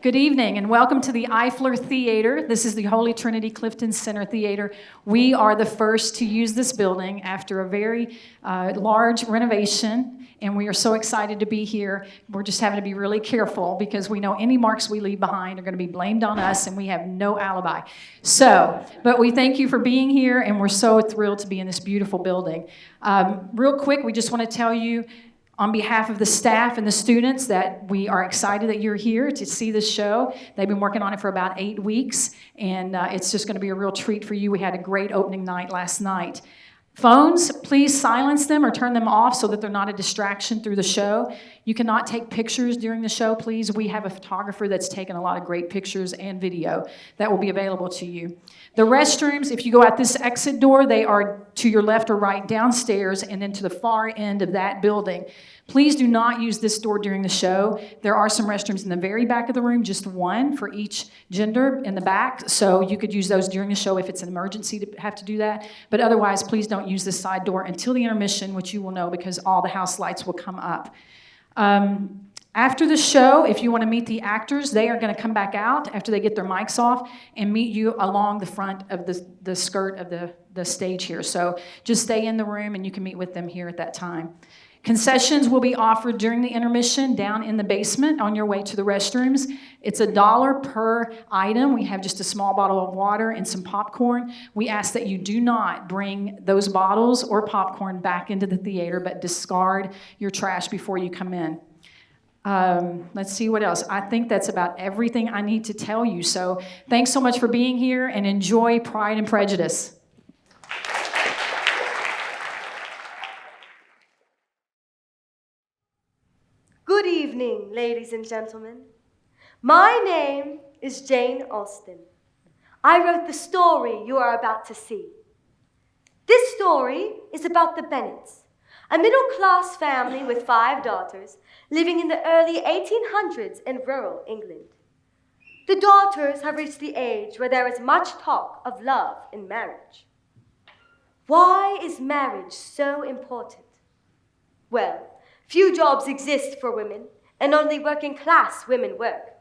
Good evening and welcome to the Eifler Theater. This is the Holy Trinity Clifton Center Theater. We are the first to use this building after a very large renovation, and we are so excited to be here. We're just having to be really careful because we know any marks we leave behind are going to be blamed on us, and we have no alibi. But we thank you for being here, and we're so thrilled to be in this beautiful building. Real quick, we just want to tell you, on behalf of the staff and the students, that we are excited that you're here to see this show. They've been working on it for about 8 weeks, and it's just going to be a real treat for you. We had a great opening night last night. Phones, please silence them or turn them off so that they're not a distraction through the show. You cannot take pictures during the show, please. We have a photographer that's taken a lot of great pictures and video that will be available to you. The restrooms, if you go out this exit door, they are to your left or right downstairs and then to the far end of that building. Please do not use this door during the show. There are some restrooms in the very back of the room, just one for each gender in the back, so you could use those during the show if it's an emergency to have to do that. But otherwise, please don't use this side door until the intermission, which you will know because all the house lights will come up. After the show, if you want to meet the actors, they are going to come back out after they get their mics off and meet you along the front of the skirt of the stage here. So just stay in the room and you can meet with them here at that time. Concessions will be offered during the intermission down in the basement on your way to the restrooms. It's $1 per item. We have just a small bottle of water and some popcorn. We ask that you do not bring those bottles or popcorn back into the theater, but discard your trash before you come in. Let's see what else. I think that's about everything I need to tell you. So thanks so much for being here and enjoy Pride and Prejudice. Good evening, ladies and gentlemen. My name is Jane Austen. I wrote the story you are about to see. This story is about the Bennetts, a middle-class family with 5 daughters living in the early 1800s in rural England. The daughters have reached the age where there is much talk of love in marriage. Why is marriage so important? Well, few jobs exist for women, and only working-class women work.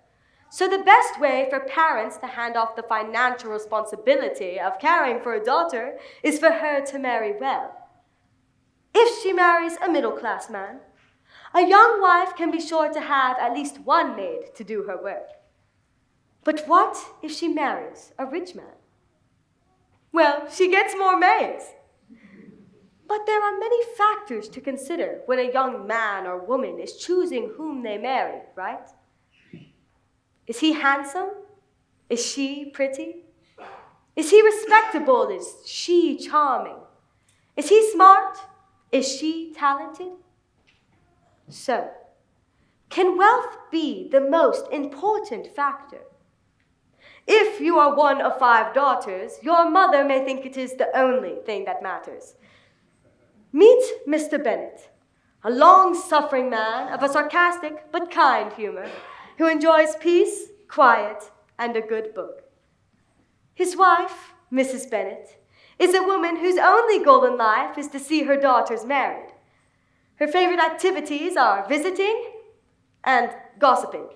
So the best way for parents to hand off the financial responsibility of caring for a daughter is for her to marry well. If she marries a middle-class man, a young wife can be sure to have at least one maid to do her work. But what if she marries a rich man? Well, she gets more maids. But there are many factors to consider when a young man or woman is choosing whom they marry, right? Is he handsome? Is she pretty? Is he respectable? Is she charming? Is he smart? Is she talented? So, can wealth be the most important factor? If you are one of 5 daughters, your mother may think it is the only thing that matters. Meet Mr. Bennett, a long-suffering man of a sarcastic but kind humor who enjoys peace, quiet, and a good book. His wife, Mrs. Bennett, is a woman whose only goal in life is to see her daughters married. Her favorite activities are visiting and gossiping.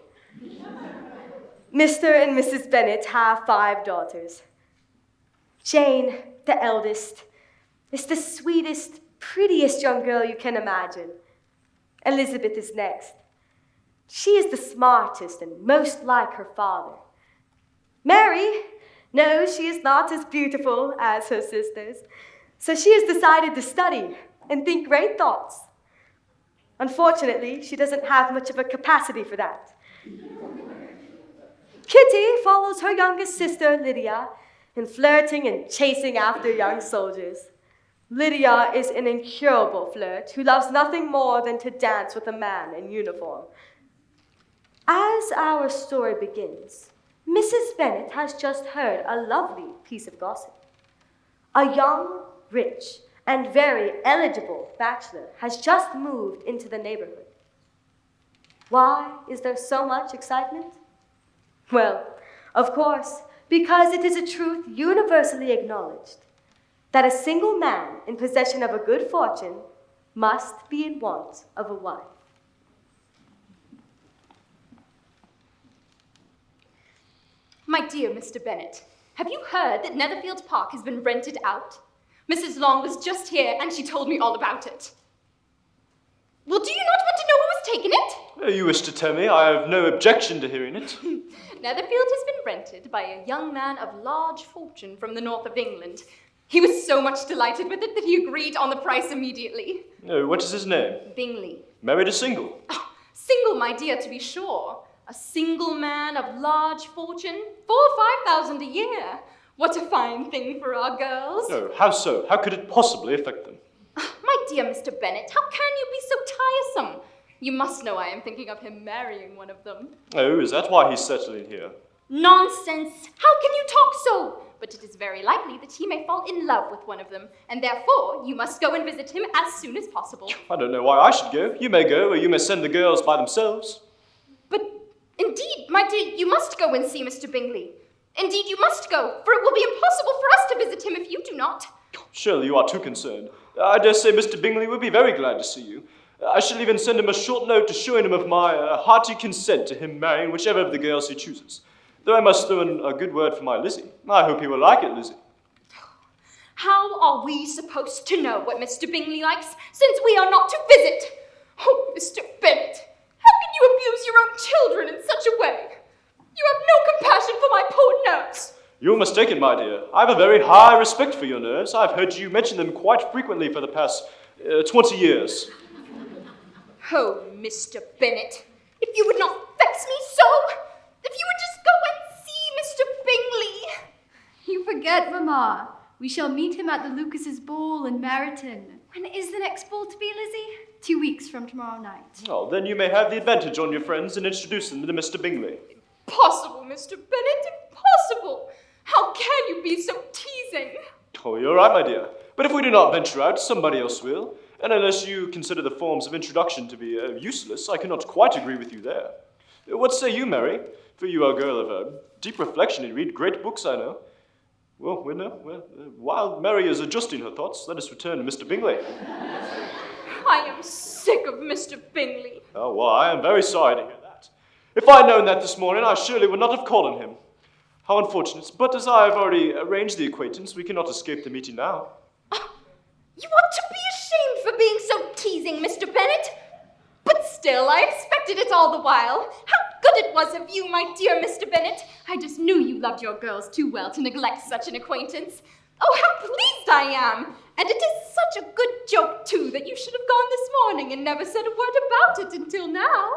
Mr. and Mrs. Bennett have 5 daughters. Jane, the eldest, is the sweetest, prettiest young girl you can imagine. Elizabeth is next. She is the smartest and most like her father. Mary, no, she is not as beautiful as her sisters, so she has decided to study and think great thoughts. Unfortunately, she doesn't have much of a capacity for that. Kitty follows her youngest sister, Lydia, in flirting and chasing after young soldiers. Lydia is an incurable flirt who loves nothing more than to dance with a man in uniform. As our story begins, Mrs. Bennett has just heard a lovely piece of gossip. A young, rich, and very eligible bachelor has just moved into the neighborhood. Why is there so much excitement? Well, of course, because it is a truth universally acknowledged that a single man in possession of a good fortune must be in want of a wife. My dear Mr. Bennet, have you heard that Netherfield Park has been rented out? Mrs. Long was just here and she told me all about it. Well, do you not want to know who has taken it? You wish to tell me? I have no objection to hearing it. Netherfield has been rented by a young man of large fortune from the north of England. He was so much delighted with it that he agreed on the price immediately. Oh, what is his name? Bingley. Married a single? Oh, single, my dear, to be sure. A single man of large fortune, 4,000 or 5,000 a year. What a fine thing for our girls. Oh, how so? How could it possibly affect them? My dear Mr. Bennet, how can you be so tiresome? You must know I am thinking of him marrying one of them. Oh, is that why he's settling here? Nonsense! How can you talk so? But it is very likely that he may fall in love with one of them, and therefore you must go and visit him as soon as possible. I don't know why I should go. You may go, or you may send the girls by themselves. But indeed, my dear, you must go and see Mr. Bingley. Indeed, you must go, for it will be impossible for us to visit him if you do not. Surely you are too concerned. I dare say Mr. Bingley would be very glad to see you. I shall even send him a short note assuring him of my hearty consent to him marrying whichever of the girls he chooses. Though I must throw in a good word for my Lizzie. I hope he will like it, Lizzie. How are we supposed to know what Mr. Bingley likes, since we are not to visit? Oh, Mr. Bennet, how can you abuse your own children in such a way? You have no compassion for my poor nerves. You're mistaken, my dear. I have a very high respect for your nerves. I've heard you mention them quite frequently for the past 20 years. Oh, Mr. Bennet, if you would not vex me so, if you would just go and see Mr. Bingley. You forget, Mamma. We shall meet him at the Lucas's ball in Meryton. When is the next ball to be, Lizzie? 2 weeks from tomorrow night. Oh, then you may have the advantage on your friends and introduce them to Mr. Bingley. Impossible, Mr. Bennet, impossible. How can you be so teasing? Oh, you're right, my dear. But if we do not venture out, somebody else will. And unless you consider the forms of introduction to be useless, I cannot quite agree with you there. What say you, Mary? For you are a girl of deep reflection and read great books, I know. Well, while Mary is adjusting her thoughts, let us return to Mr. Bingley. I am sick of Mr. Bingley. Oh, well, I am very sorry to hear that. If I had known that this morning, I surely would not have called on him. How unfortunate. But as I have already arranged the acquaintance, we cannot escape the meeting now. You ought to be ashamed for being so teasing, Mr. Bennet. But still, I expected it all the while. How good it was of you, my dear Mr. Bennet. I just knew you loved your girls too well to neglect such an acquaintance. Oh, how pleased I am! And it is such a good joke, too, that you should have gone this morning and never said a word about it until now.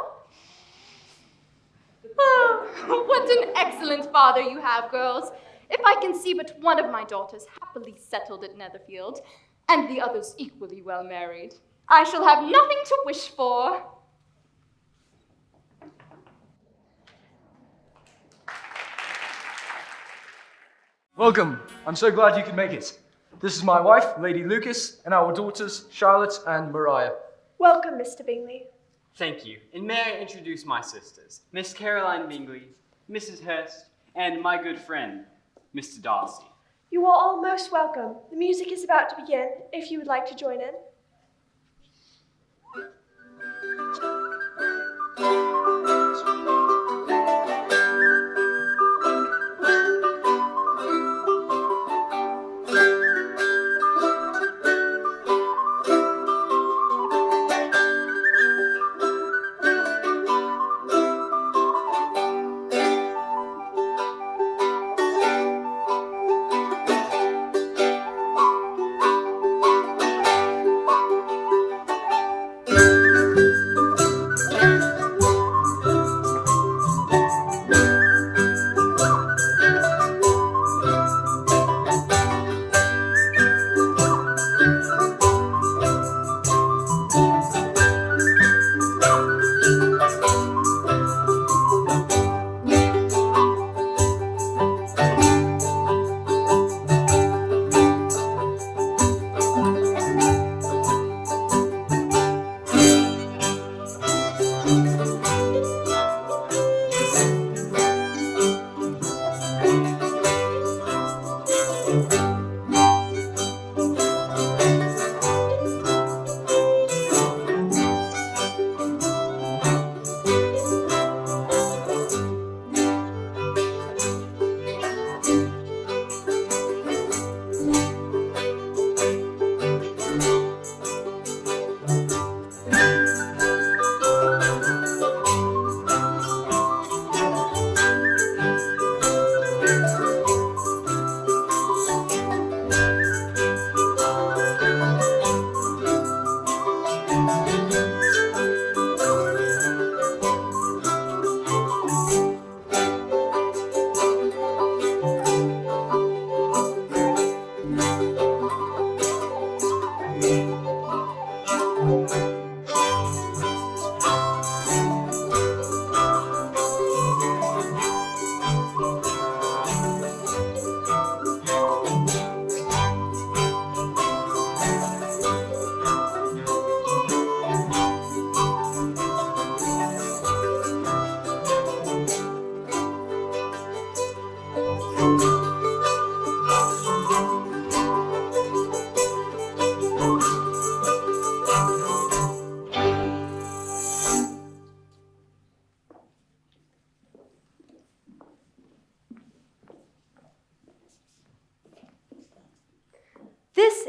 Oh, what an excellent father you have, girls. If I can see but one of my daughters happily settled at Netherfield, and the others equally well married, I shall have nothing to wish for. Welcome. I'm so glad you could make it. This is my wife, Lady Lucas, and our daughters, Charlotte and Mariah. Welcome, Mr. Bingley. Thank you, and may I introduce my sisters, Miss Caroline Bingley, Mrs. Hurst, and my good friend, Mr. Darcy. You are all most welcome. The music is about to begin, if you would like to join in.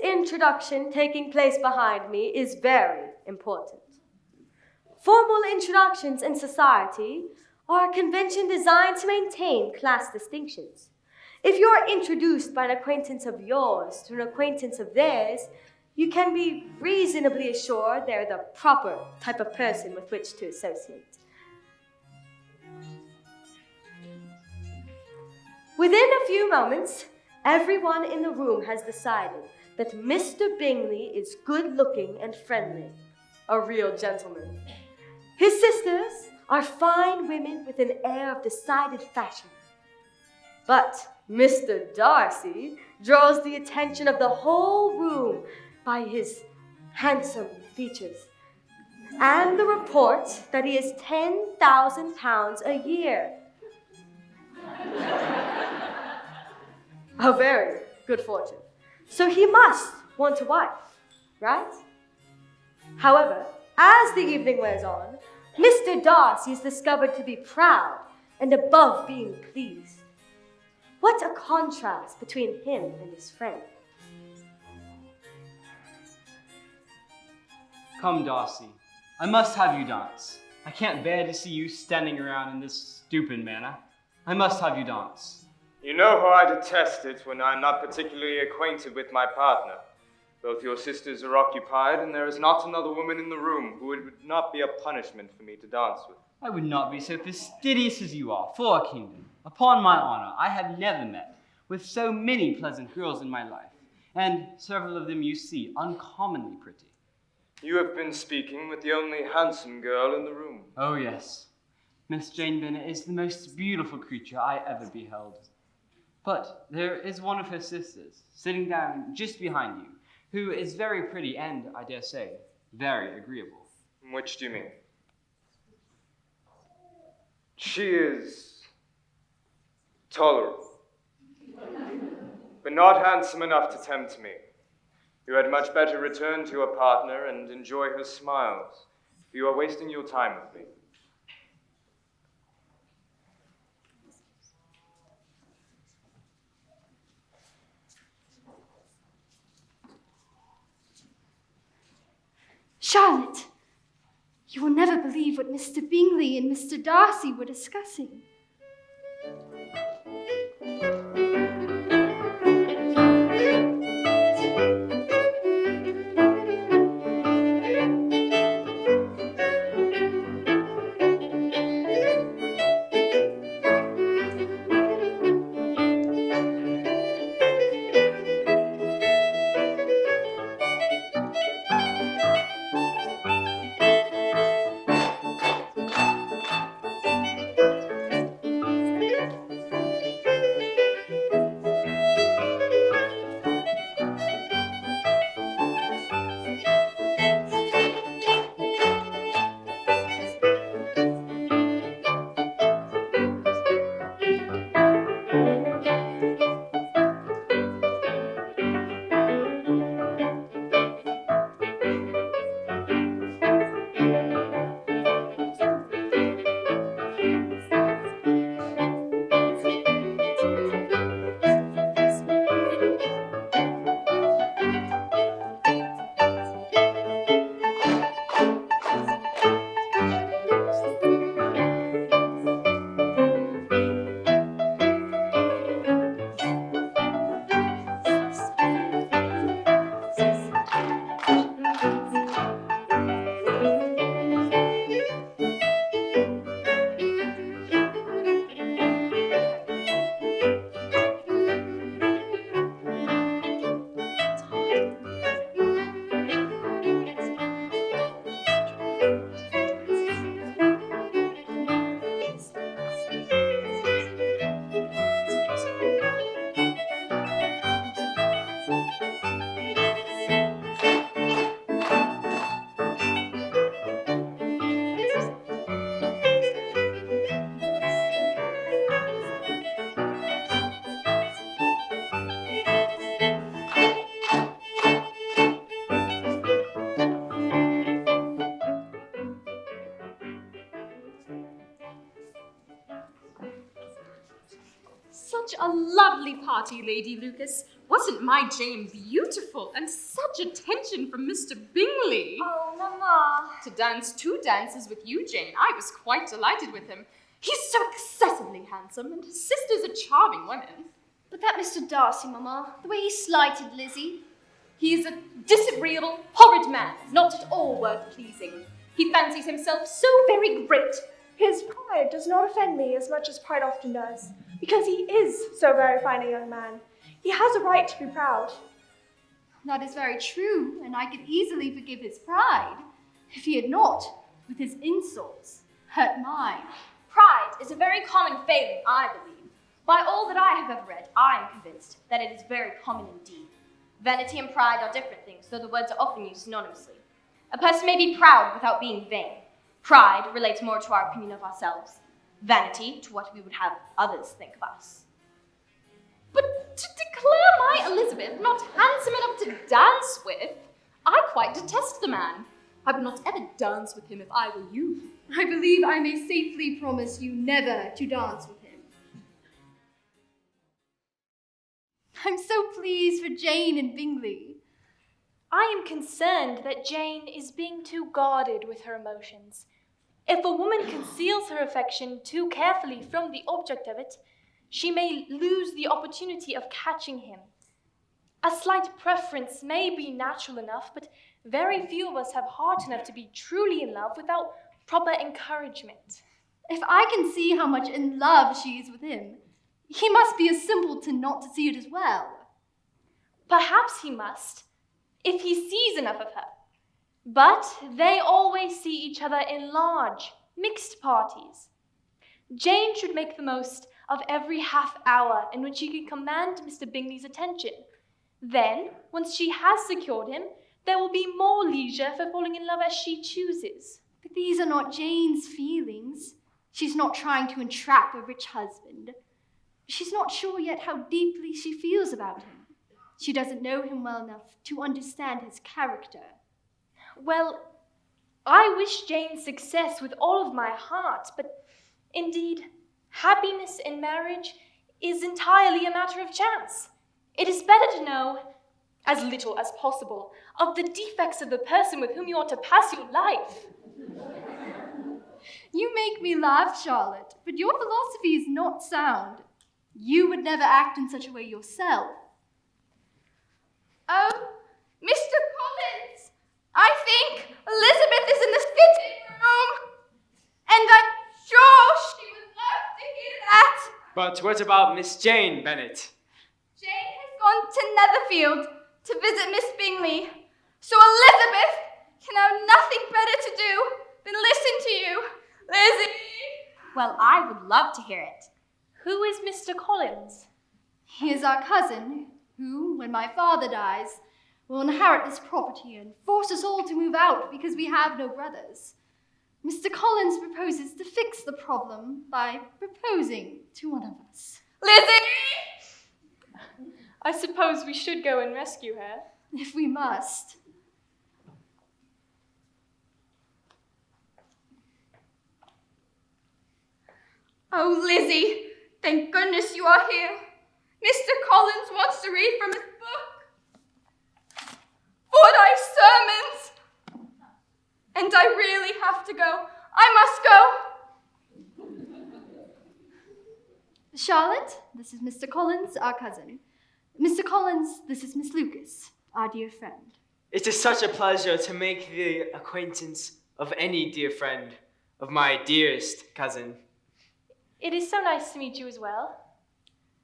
introduction taking place behind me is very important. Formal introductions in society are a convention designed to maintain class distinctions. If you are introduced by an acquaintance of yours to an acquaintance of theirs, you can be reasonably assured they're the proper type of person with which to associate. Within a few moments, everyone in the room has decided that Mr. Bingley is good-looking and friendly, a real gentleman. His sisters are fine women with an air of decided fashion. But Mr. Darcy draws the attention of the whole room by his handsome features and the report that he is £10,000 a year. A very good fortune. So he must want a wife, right? However, as the evening wears on, Mr. Darcy is discovered to be proud and above being pleased. What a contrast between him and his friend. Come, Darcy. I must have you dance. I can't bear to see you standing around in this stupid manner. I must have you dance. You know how I detest it when I'm not particularly acquainted with my partner. Both your sisters are occupied, and there is not another woman in the room who it would not be a punishment for me to dance with. I would not be so fastidious as you are, for a kingdom. Upon my honor, I have never met with so many pleasant girls in my life, and several of them you see uncommonly pretty. You have been speaking with the only handsome girl in the room. Oh, yes. Miss Jane Bennet is the most beautiful creature I ever beheld. But there is one of her sisters, sitting down just behind you, who is very pretty and, I dare say, very agreeable. Which do you mean? She is tolerable, but not handsome enough to tempt me. You had much better return to your partner and enjoy her smiles, for you are wasting your time with me. Charlotte, you will never believe what Mr. Bingley and Mr. Darcy were discussing. Such a lovely party, Lady Lucas. What wasn't my Jane beautiful? And such attention from Mr. Bingley. Oh, Mama. To dance 2 dances with you, Jane. I was quite delighted with him. He's so excessively handsome, and his sisters are charming women. But that Mr. Darcy, Mamma, the way he slighted Lizzie. He is a disagreeable, horrid man, not at all worth pleasing. He fancies himself so very great. His pride does not offend me as much as pride often does, because he is so very fine a young man. He has a right to be proud. That is very true, and I could easily forgive his pride if he had not, with his insults, hurt mine. Pride is a very common failing, I believe. By all that I have ever read, I am convinced that it is very common indeed. Vanity and pride are different things, though the words are often used synonymously. A person may be proud without being vain. Pride relates more to our opinion of ourselves. Vanity to what we would have others think of us. But to declare my Elizabeth not handsome enough to dance with, I quite detest the man. I would not ever dance with him if I were you. I believe I may safely promise you never to dance with him. I'm so pleased for Jane and Bingley. I am concerned that Jane is being too guarded with her emotions. If a woman conceals her affection too carefully from the object of it, she may lose the opportunity of catching him. A slight preference may be natural enough, but very few of us have heart enough to be truly in love without proper encouragement. If I can see how much in love she is with him, he must be a simpleton not to see it as well. Perhaps he must, if he sees enough of her. But they always see each other in large, mixed parties. Jane should make the most of every half hour in which she can command Mr. Bingley's attention. Then, once she has secured him, there will be more leisure for falling in love as she chooses. But these are not Jane's feelings. She's not trying to entrap a rich husband. She's not sure yet how deeply she feels about him. She doesn't know him well enough to understand his character. Well, I wish Jane success with all of my heart, but indeed, happiness in marriage is entirely a matter of chance. It is better to know as little as possible of the defects of the person with whom you are to pass your life. You make me laugh, Charlotte, but your philosophy is not sound. You would never act in such a way yourself. Oh, Mr. Collins, I think Elizabeth is in the sitting room, and I'm sure she would love to hear that. But what about Miss Jane Bennet? Jane has gone to Netherfield to visit Miss Bingley, so Elizabeth can have nothing better to do than listen to you, Lizzie. Well, I would love to hear it. Who is Mr. Collins? He is our cousin, who, when my father dies, will inherit this property and force us all to move out because we have no brothers. Mr. Collins proposes to fix the problem by proposing to one of us. Lizzie! I suppose we should go and rescue her. If we must. Oh, Lizzie, thank goodness you are here. Mr. Collins wants to read from his book. Fordyce sermons. And I really have to go. I must go. Charlotte, this is Mr. Collins, our cousin. Mr. Collins, this is Miss Lucas, our dear friend. It is such a pleasure to make the acquaintance of any dear friend, of my dearest cousin. It is so nice to meet you as well.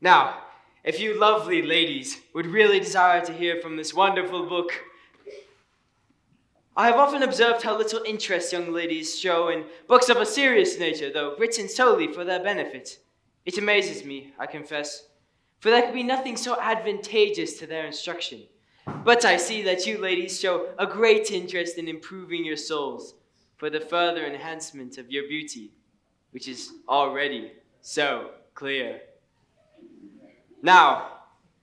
Now, if you lovely ladies would really desire to hear from this wonderful book, I have often observed how little interest young ladies show in books of a serious nature, though written solely for their benefit. It amazes me, I confess, for there could be nothing so advantageous to their instruction. But I see that you ladies show a great interest in improving your souls for the further enhancement of your beauty, which is already so clear. Now,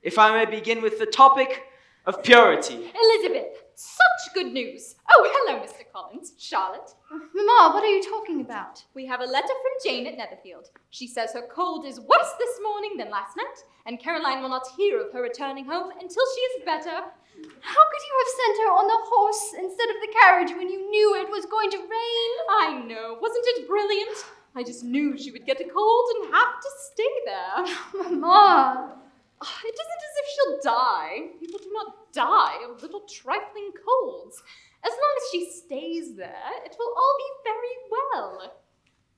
if I may begin with the topic of purity. Elizabeth, Such good news. Oh, hello, Mr. Collins. Charlotte. Mamma, what are you talking about? We have a letter from Jane at Netherfield. She says her cold is worse this morning than last night, and Caroline will not hear of her returning home until she is better. How could you have sent her on the horse instead of the carriage when you knew it was going to rain? I know. Wasn't it brilliant? I just knew she would get a cold and have to stay there. Mamma. It isn't as if she'll die. People do not die of little trifling colds. As long as she stays there, it will all be very well.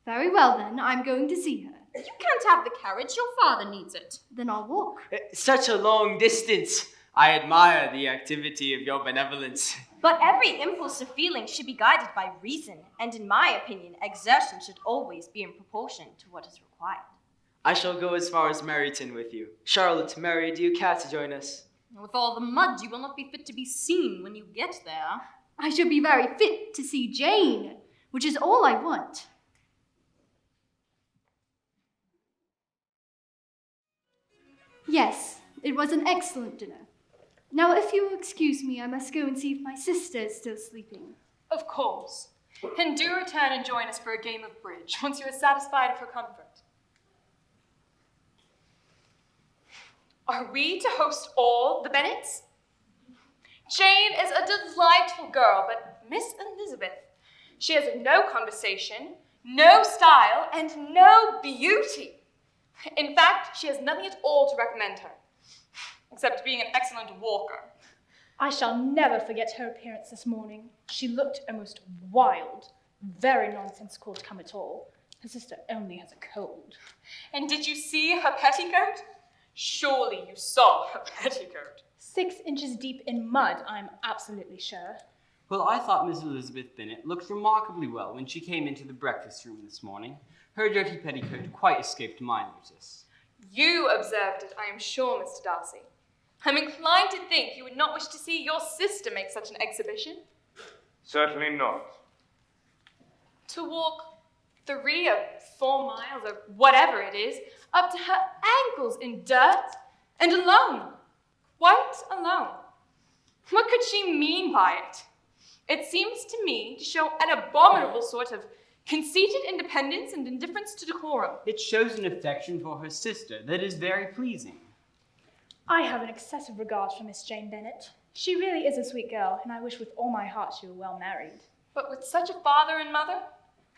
Very well, then. I'm going to see her. You can't have the carriage. Your father needs it. Then I'll walk. Such a long distance. I admire the activity of your benevolence. But every impulse of feeling should be guided by reason, and in my opinion, exertion should always be in proportion to what is required. I shall go as far as Meryton with you. Charlotte, Mary, do you care to join us? With all the mud, you will not be fit to be seen when you get there. I shall be very fit to see Jane, which is all I want. Yes, it was an excellent dinner. Now, if you will excuse me, I must go and see if my sister is still sleeping. Of course. And do return and join us for a game of bridge, once you are satisfied of her comfort. Are we to host all the Bennetts? Jane is a delightful girl, but Miss Elizabeth, she has no conversation, no style, and no beauty. In fact, she has nothing at all to recommend her, except being an excellent walker. I shall never forget her appearance this morning. She looked almost wild, very nonsensical to come at all. Her sister only has a cold. And did you see her petticoat? Surely you saw her petticoat. 6 inches deep in mud, I'm absolutely sure. Well, I thought Miss Elizabeth Bennet looked remarkably well when she came into the breakfast room this morning. Her dirty petticoat quite escaped my notice. You observed it, I am sure, Mr. Darcy. I'm inclined to think you would not wish to see your sister make such an exhibition. Certainly not. To walk 3 or 4 miles, or whatever it is, up to her ankles in dirt, and alone, quite alone. What could she mean by it? It seems to me to show an abominable sort of conceited independence and indifference to decorum. It shows an affection for her sister that is very pleasing. I have an excessive regard for Miss Jane Bennet. She really is a sweet girl, and I wish with all my heart she were well married. But with such a father and mother,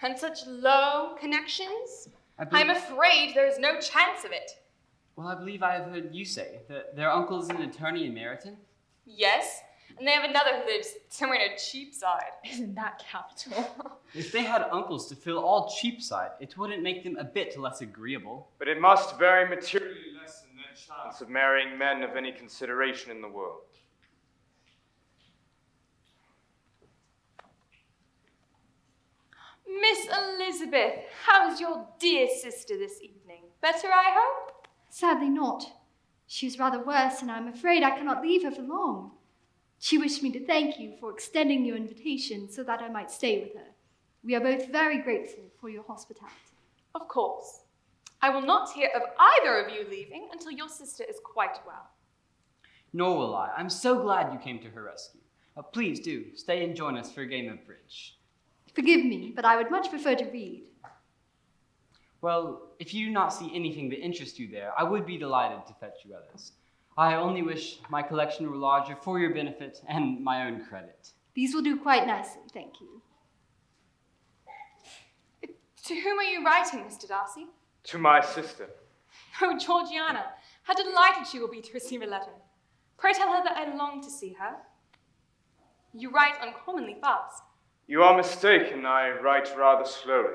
and such low connections, I'm afraid there is no chance of it. Well, I believe I have heard you say that their uncle is an attorney in Meryton. Yes, and they have another who lives somewhere near Cheapside. Isn't that capital? If they had uncles to fill all Cheapside, it wouldn't make them a bit less agreeable. But it must very materially lessen their chance of marrying men of any consideration in the world. Miss Elizabeth, how's your dear sister this evening? Better, I hope? Sadly not. She's rather worse, and I'm afraid I cannot leave her for long. She wished me to thank you for extending your invitation so that I might stay with her. We are both very grateful for your hospitality. Of course. I will not hear of either of you leaving until your sister is quite well. Nor will I. I'm so glad you came to her rescue. Please do, stay and join us for a game of bridge. Forgive me, but I would much prefer to read. Well, if you do not see anything that interests you there, I would be delighted to fetch you others. I only wish my collection were larger for your benefit and my own credit. These will do quite nicely, thank you. To whom are you writing, Mr. Darcy? To my sister. Oh, Georgiana, how delighted she will be to receive a letter. Pray tell her that I long to see her. You write uncommonly fast. You are mistaken, I write rather slowly.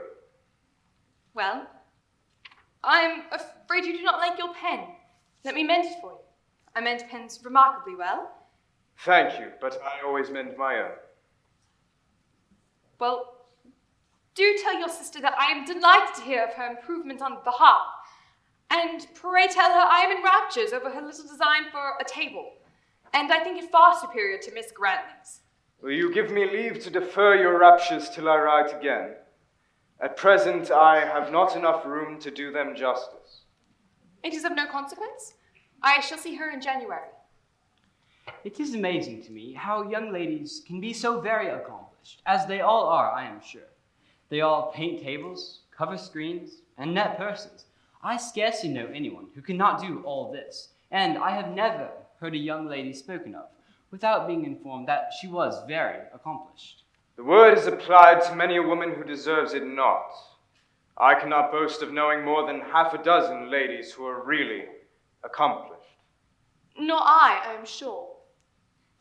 Well, I'm afraid you do not like your pen. Let me mend it for you. I mend pens remarkably well. Thank you, but I always mend my own. Well, do tell your sister that I am delighted to hear of her improvement on behalf. And pray tell her I am in raptures over her little design for a table. And I think it far superior to Miss Grantley's. Will you give me leave to defer your raptures till I write again? At present, I have not enough room to do them justice. It is of no consequence. I shall see her in January. It is amazing to me how young ladies can be so very accomplished, as they all are, I am sure. They all paint tables, cover screens, and net purses. I scarcely know anyone who cannot do all this, and I have never heard a young lady spoken of without being informed that she was very accomplished. The word is applied to many a woman who deserves it not. I cannot boast of knowing more than half a dozen ladies who are really accomplished. Nor I am sure.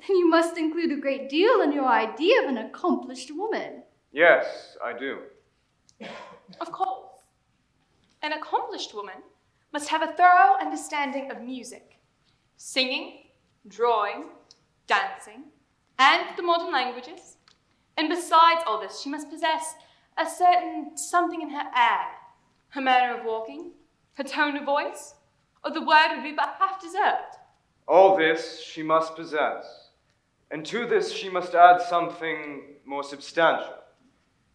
Then you must include a great deal in your idea of an accomplished woman. Yes, I do. Of course. An accomplished woman must have a thorough understanding of music, singing, drawing, dancing, and the modern languages. And besides all this, she must possess a certain something in her air, her manner of walking, her tone of voice, or the word would be but half deserved. All this she must possess, and to this she must add something more substantial,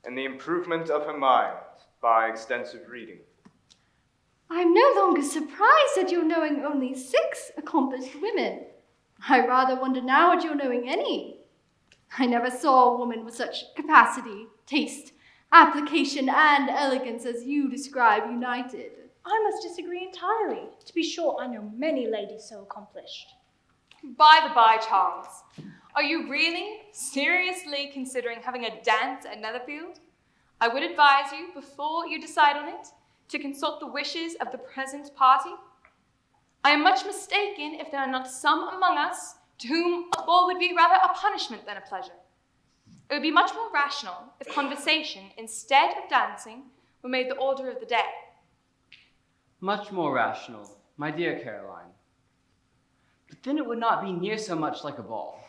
and the improvement of her mind by extensive reading. I'm no longer surprised at your knowing only 6 accomplished women. I rather wonder now at your knowing any. I never saw a woman with such capacity, taste, application, and elegance as you describe united. I must disagree entirely. To be sure, I know many ladies so accomplished. By the by, Charles, are you really, seriously considering having a dance at Netherfield? I would advise you, before you decide on it, to consult the wishes of the present party. I am much mistaken if there are not some among us to whom a ball would be rather a punishment than a pleasure. It would be much more rational if conversation, instead of dancing, were made the order of the day. Much more rational, my dear Caroline. But then it would not be near so much like a ball.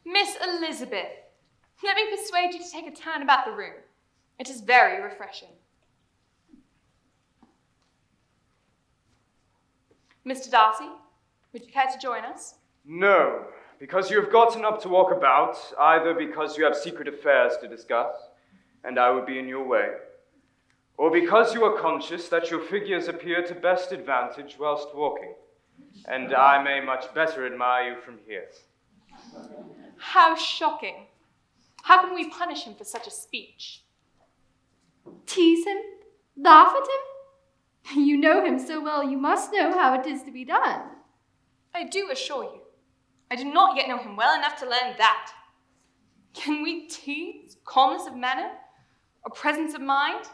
Miss Elizabeth, let me persuade you to take a turn about the room. It is very refreshing. Mr. Darcy, would you care to join us? No, because you have gotten up to walk about, either because you have secret affairs to discuss, and I would be in your way, or because you are conscious that your figures appear to best advantage whilst walking, and I may much better admire you from here. How shocking. How can we punish him for such a speech? Tease him? Laugh at him? You know him so well, you must know how it is to be done. I do assure you, I do not yet know him well enough to learn that. Can we tease calmness of manner or presence of mind?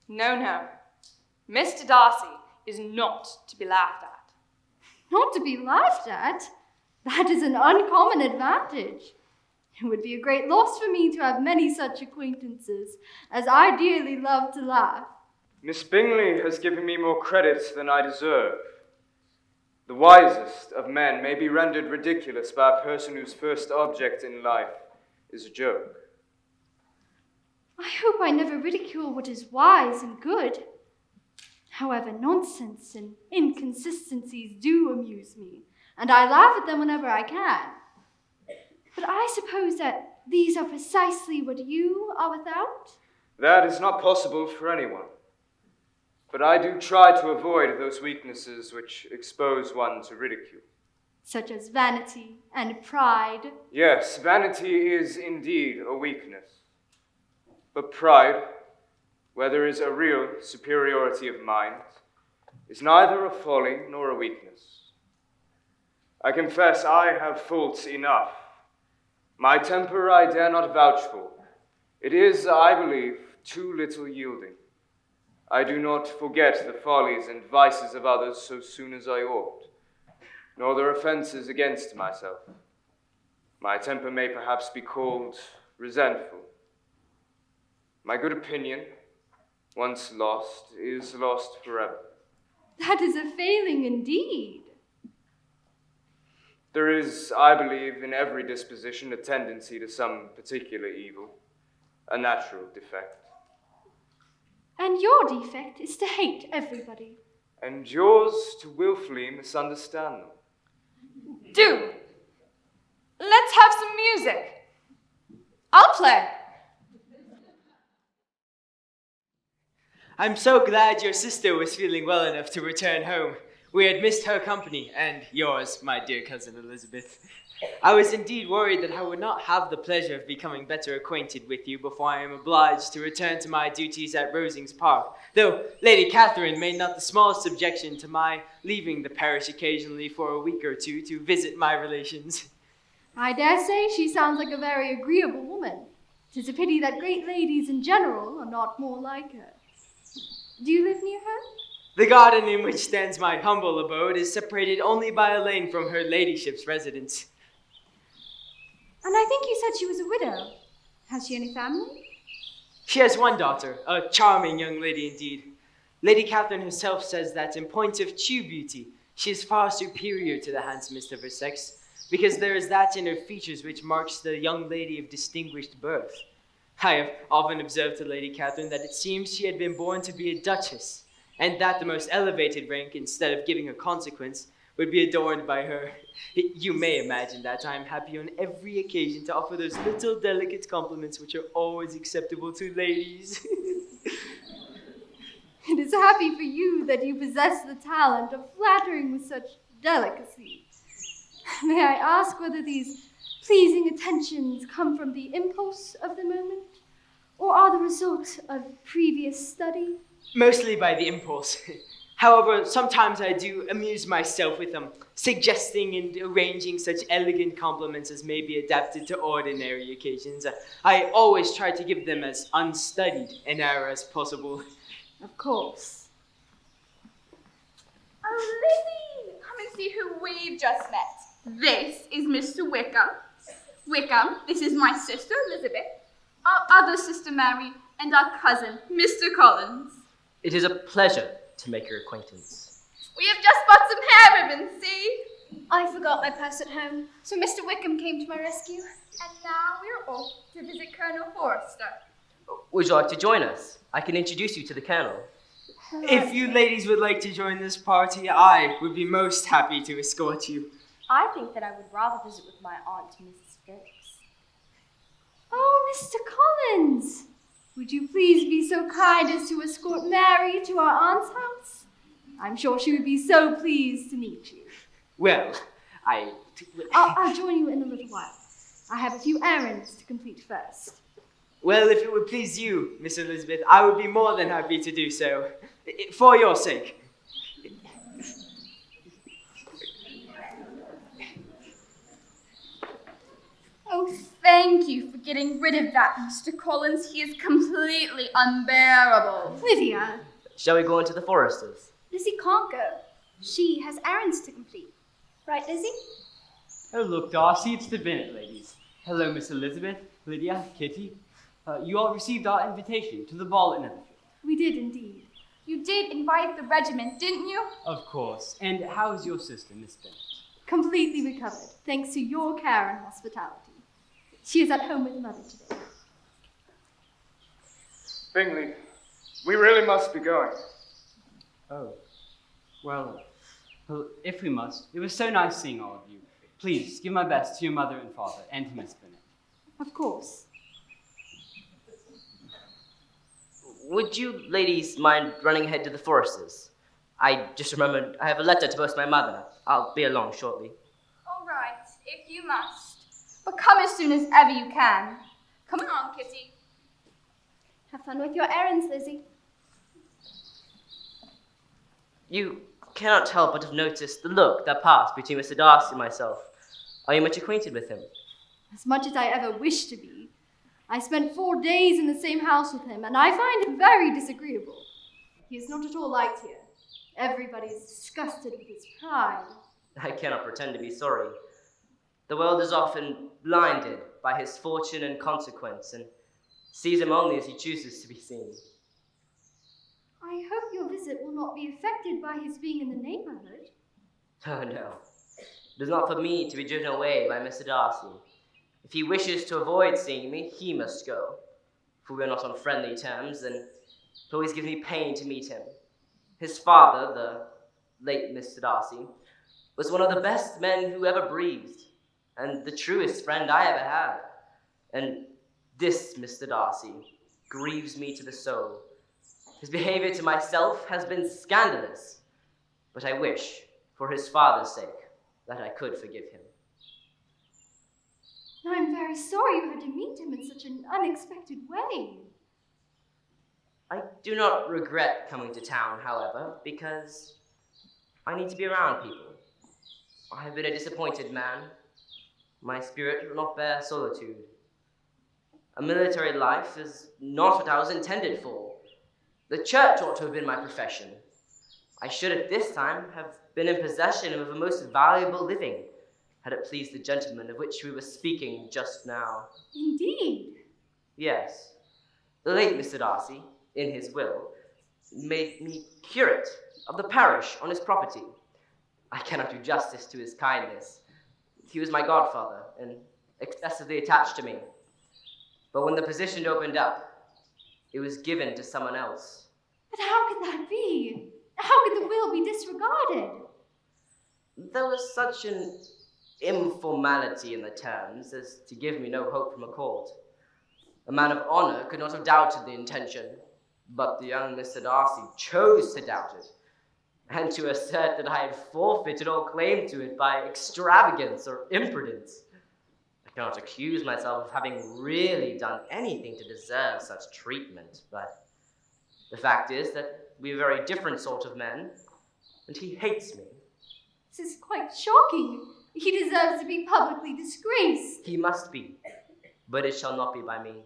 No, no. Mr. Darcy is not to be laughed at. Not to be laughed at? That is an uncommon advantage. It would be a great loss for me to have many such acquaintances, as I dearly love to laugh. Miss Bingley has given me more credit than I deserve. The wisest of men may be rendered ridiculous by a person whose first object in life is a joke. I hope I never ridicule what is wise and good. However, nonsense and inconsistencies do amuse me, and I laugh at them whenever I can. But I suppose that these are precisely what you are without? That is not possible for anyone. But I do try to avoid those weaknesses which expose one to ridicule. Such as vanity and pride. Yes, vanity is indeed a weakness. But pride, where there is a real superiority of mind, is neither a folly nor a weakness. I confess I have faults enough. My temper I dare not vouch for. It is, I believe, too little yielding. I do not forget the follies and vices of others so soon as I ought, nor their offenses against myself. My temper may perhaps be called resentful. My good opinion, once lost, is lost forever. That is a failing indeed. There is, I believe, in every disposition a tendency to some particular evil, a natural defect. And your defect is to hate everybody. And yours to willfully misunderstand them. Do. Let's have some music. I'll play. I'm so glad your sister was feeling well enough to return home. We had missed her company, and yours, my dear cousin Elizabeth. I was indeed worried that I would not have the pleasure of becoming better acquainted with you before I am obliged to return to my duties at Rosings Park, though Lady Catherine made not the smallest objection to my leaving the parish occasionally for a week or two to visit my relations. I dare say she sounds like a very agreeable woman. 'Tis a pity that great ladies in general are not more like her. Do you live near her? The garden in which stands my humble abode is separated only by a lane from her ladyship's residence. And I think you said she was a widow. Has she any family? She has one daughter, a charming young lady indeed. Lady Catherine herself says that in point of true beauty, she is far superior to the handsomest of her sex, because there is that in her features which marks the young lady of distinguished birth. I have often observed to Lady Catherine that it seems she had been born to be a duchess, and that the most elevated rank, instead of giving her consequence, would be adorned by her. You may imagine that I am happy on every occasion to offer those little delicate compliments which are always acceptable to ladies. It is happy for you that you possess the talent of flattering with such delicacy. May I ask whether these pleasing attentions come from the impulse of the moment, or are the result of previous study? Mostly by the impulse. However, sometimes I do amuse myself with suggesting and arranging such elegant compliments as may be adapted to ordinary occasions. I always try to give them as unstudied an air as possible. Of course. Oh, Lizzie, come and see who we've just met. This is Mr. Wickham. Wickham, this is my sister, Elizabeth, our other sister, Mary, and our cousin, Mr. Collins. It is a pleasure to make your acquaintance. We have just bought some hair ribbons, see? I forgot my purse at home, so Mr. Wickham came to my rescue. And now we're off to visit Colonel Forrester. Would you like to join us? I can introduce you to the Colonel. If you ladies would like to join this party, I would be most happy to escort you. I think that I would rather visit with my aunt, Mrs. Phillips. Oh, Mr. Collins! Would you please be so kind as to escort Mary to our aunt's house? I'm sure she would be so pleased to meet you. Well, I'll join you in a little while. I have a few errands to complete first. Well, if it would please you, Miss Elizabeth, I would be more than happy to do so. For your sake. Oh, thank you for getting rid of that, Mr. Collins. He is completely unbearable. Lydia! Shall we go into the Foresters? Lizzie can't go. She has errands to complete. Right, Lizzie? Oh, look, Darcy, it's the Bennett ladies. Hello, Miss Elizabeth, Lydia, Kitty. You all received our invitation to the ball at Netherfield. We did indeed. You did invite the regiment, didn't you? Of course. And how is your sister, Miss Bennett? Completely recovered, thanks to your care and hospitality. She is at home with Mother today. Bingley, we really must be going. Oh, well, if we must, it was so nice seeing all of you. Please, give my best to your mother and father and to Miss Bennett. Of course. Would you ladies mind running ahead to the Foresters? I just remembered I have a letter to post my mother. I'll be along shortly. All right, if you must. But come as soon as ever you can. Come along, Kitty. Have fun with your errands, Lizzie. You cannot help but have noticed the look that passed between Mr. Darcy and myself. Are you much acquainted with him? As much as I ever wish to be. I spent 4 days in the same house with him, and I find him very disagreeable. He is not at all liked here. Everybody is disgusted with his pride. I cannot pretend to be sorry. The world is often blinded by his fortune and consequence, and sees him only as he chooses to be seen. I hope your visit will not be affected by his being in the neighborhood. Oh, no. It is not for me to be driven away by Mr. Darcy. If he wishes to avoid seeing me, he must go. For we are not on friendly terms, and it always gives me pain to meet him. His father, the late Mr. Darcy, was one of the best men who ever breathed, and the truest friend I ever had. And this Mr. Darcy grieves me to the soul. His behavior to myself has been scandalous, but I wish, for his father's sake, that I could forgive him. I'm very sorry you had to meet him in such an unexpected way. I do not regret coming to town, however, because I need to be around people. I have been a disappointed man. My spirit will not bear solitude. A military life is not what I was intended for. The church ought to have been my profession. I should at this time have been in possession of a most valuable living, had it pleased the gentleman of which we were speaking just now. Indeed. Yes. The late Mr. Darcy, in his will, made me curate of the parish on his property. I cannot do justice to his kindness. He was my godfather and excessively attached to me. But when the position opened up, it was given to someone else. But how could that be? How could the will be disregarded? There was such an informality in the terms as to give me no hope from a court. A man of honor could not have doubted the intention, but the young Mr. Darcy chose to doubt it, and to assert that I had forfeited all claim to it by extravagance or imprudence. I cannot accuse myself of having really done anything to deserve such treatment, but the fact is that we are very different sort of men, and he hates me. This is quite shocking. He deserves to be publicly disgraced. He must be, but it shall not be by me.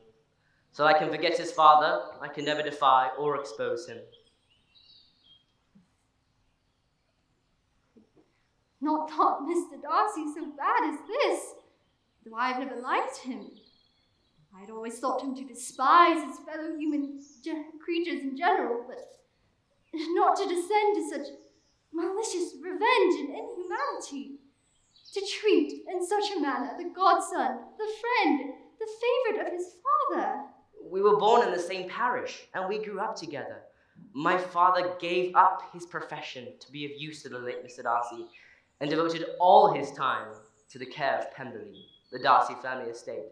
So I can forget his father, I can never defy or expose him. Not thought Mr. Darcy so bad as this, though I've never liked him. I'd always thought him to despise his fellow human creatures in general, but not to descend to such malicious revenge and inhumanity. To treat in such a manner the godson, the friend, the favourite of his father. We were born in the same parish, and we grew up together. My father gave up his profession to be of use to the late Mr. Darcy, and devoted all his time to the care of Pemberley, the Darcy family estate.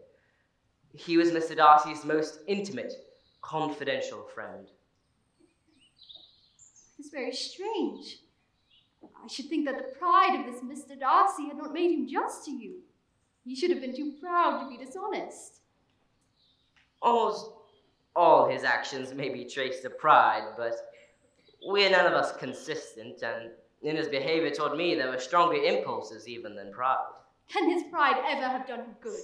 He was Mr. Darcy's most intimate, confidential friend. It's very strange. I should think that the pride of this Mr. Darcy had not made him just to you. You should have been too proud to be dishonest. Almost all his actions may be traced to pride, but we're none of us consistent, and in his behavior toward me there were stronger impulses even than pride. Can his pride ever have done him good?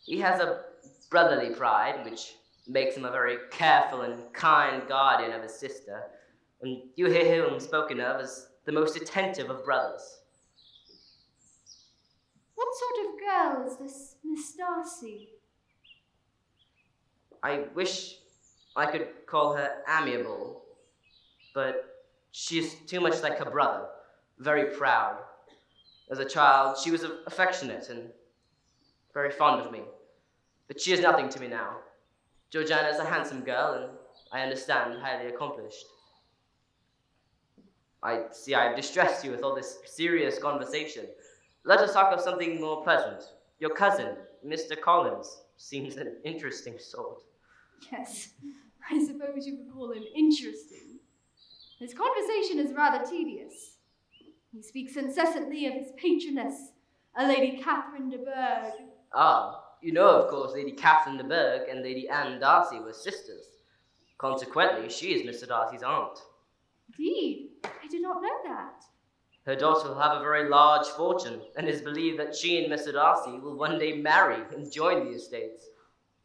He has a brotherly pride, which makes him a very careful and kind guardian of his sister, and you hear him spoken of as the most attentive of brothers. What sort of girl is this Miss Darcy? I wish I could call her amiable, but she is too much like her brother, very proud. As a child, she was affectionate and very fond of me, but she is nothing to me now. Georgiana is a handsome girl, and I understand highly accomplished. I see I have distressed you with all this serious conversation. Let us talk of something more pleasant. Your cousin, Mr. Collins, seems an interesting sort. Yes, I suppose you could call him interesting. His conversation is rather tedious. He speaks incessantly of his patroness, a Lady Catherine de Bourgh. Ah, you know, of course, Lady Catherine de Bourgh and Lady Anne Darcy were sisters. Consequently, she is Mr. Darcy's aunt. Indeed, I did not know that. Her daughter will have a very large fortune, and it is believed that she and Mr. Darcy will one day marry and join the estates.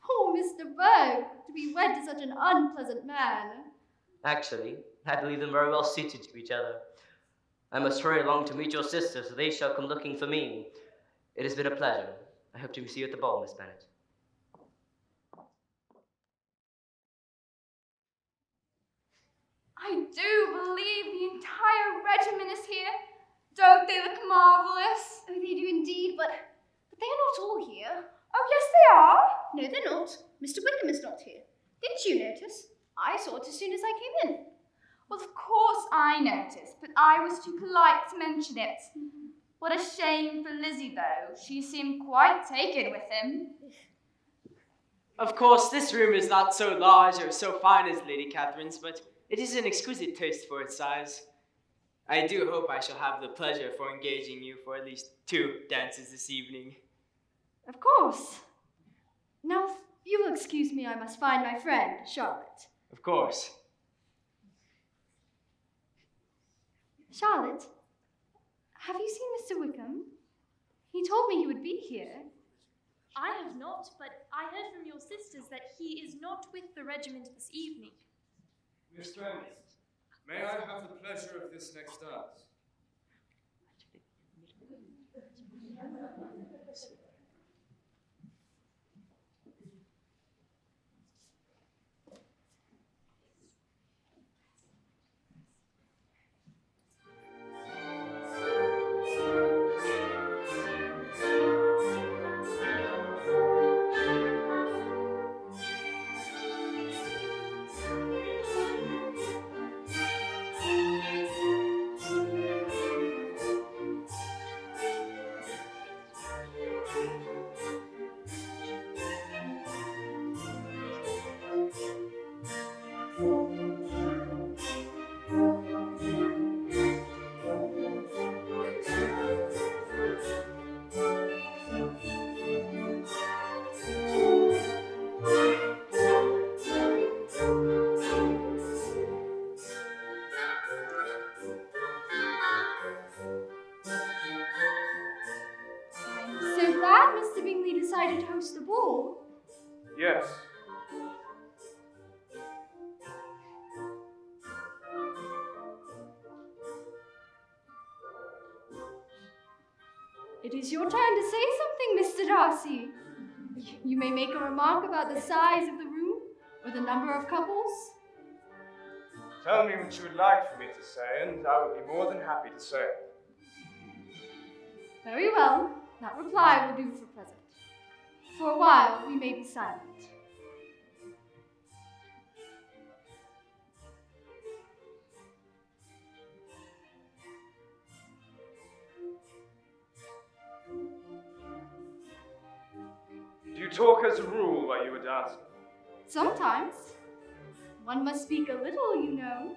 Poor Mr. Bourgh, to be wed to such an unpleasant man. Actually, I believe them very well suited to each other. I must hurry along to meet your sister, so they shall come looking for me. It has been a pleasure. I hope to see you at the ball, Miss Bennet. I do believe the entire regiment is here. Don't they look marvelous? Oh, they do indeed, but they are not all here. Oh, yes, they are. No, they're not. Mr. Wickham is not here. Didn't you notice? I saw it as soon as I came in. Well, of course I noticed, but I was too polite to mention it. What a shame for Lizzie, though. She seemed quite taken with him. Of course, this room is not so large or so fine as Lady Catherine's, but it is an exquisite taste for its size. I do hope I shall have the pleasure for engaging you for at least 2 dances this evening. Of course. Now, if you will excuse me, I must find my friend, Charlotte. Of course. Charlotte, have you seen Mr. Wickham? He told me he would be here. I have not, but I heard from your sisters that he is not with the regiment this evening. Miss Bennett, may I have the pleasure of this next dance? I'm so glad Mr. Bingley decided to host the ball. Yes. It is your turn to say something, Mr. Darcy. You may make a remark about the size of the room or the number of couples. Tell me what you would like for me to say, and I would be more than happy to say it. Very well. That reply will do for present. For a while, we may be silent. Do you talk as a rule while you are dancing? Sometimes. One must speak a little, you know.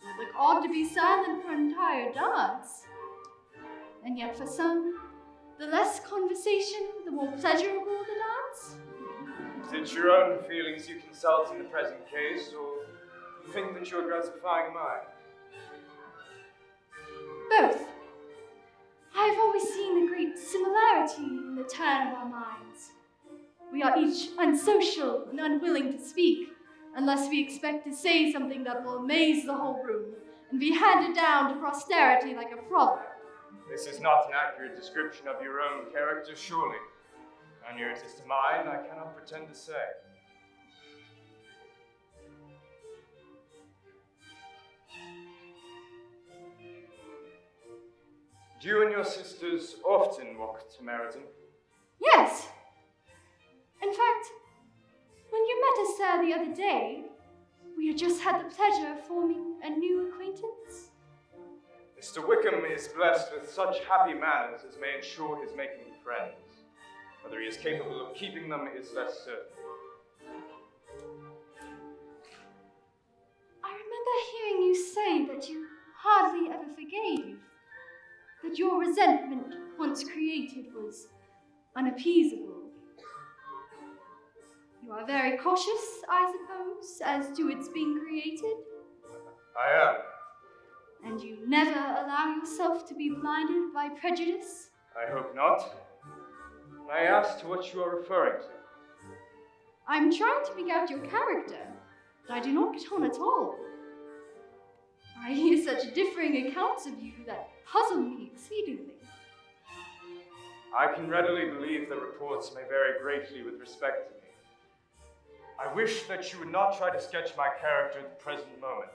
It would look odd to be silent for an entire dance. And yet for some, the less conversation, the more pleasurable the dance. Is it your own feelings you consult in the present case, or you think that you are gratifying mine? Both. I have always seen a great similarity in the turn of our minds. We are each unsocial and unwilling to speak, unless we expect to say something that will amaze the whole room and be handed down to posterity like a proverb. This is not an accurate description of your own character, surely. How near it is to mine, I cannot pretend to say. Do you and your sisters often walk to Meryton? Yes. In fact, when you met us there the other day, we had just had the pleasure of forming a new acquaintance. Mr. Wickham is blessed with such happy manners as may ensure his making friends. Whether he is capable of keeping them is less certain. I remember hearing you say that you hardly ever forgave, that your resentment, once created, was unappeasable. You are very cautious, I suppose, as to its being created. I am. And you never allow yourself to be blinded by prejudice? I hope not. May I ask to what you are referring to? I'm trying to make out your character, but I do not get on at all. I hear such differing accounts of you that puzzle me exceedingly. I can readily believe that reports may vary greatly with respect to me. I wish that you would not try to sketch my character at the present moment,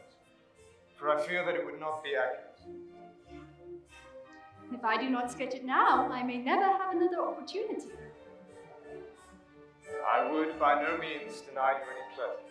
for I fear that it would not be accurate. If I do not sketch it now, I may never have another opportunity. I would by no means deny you any pleasure.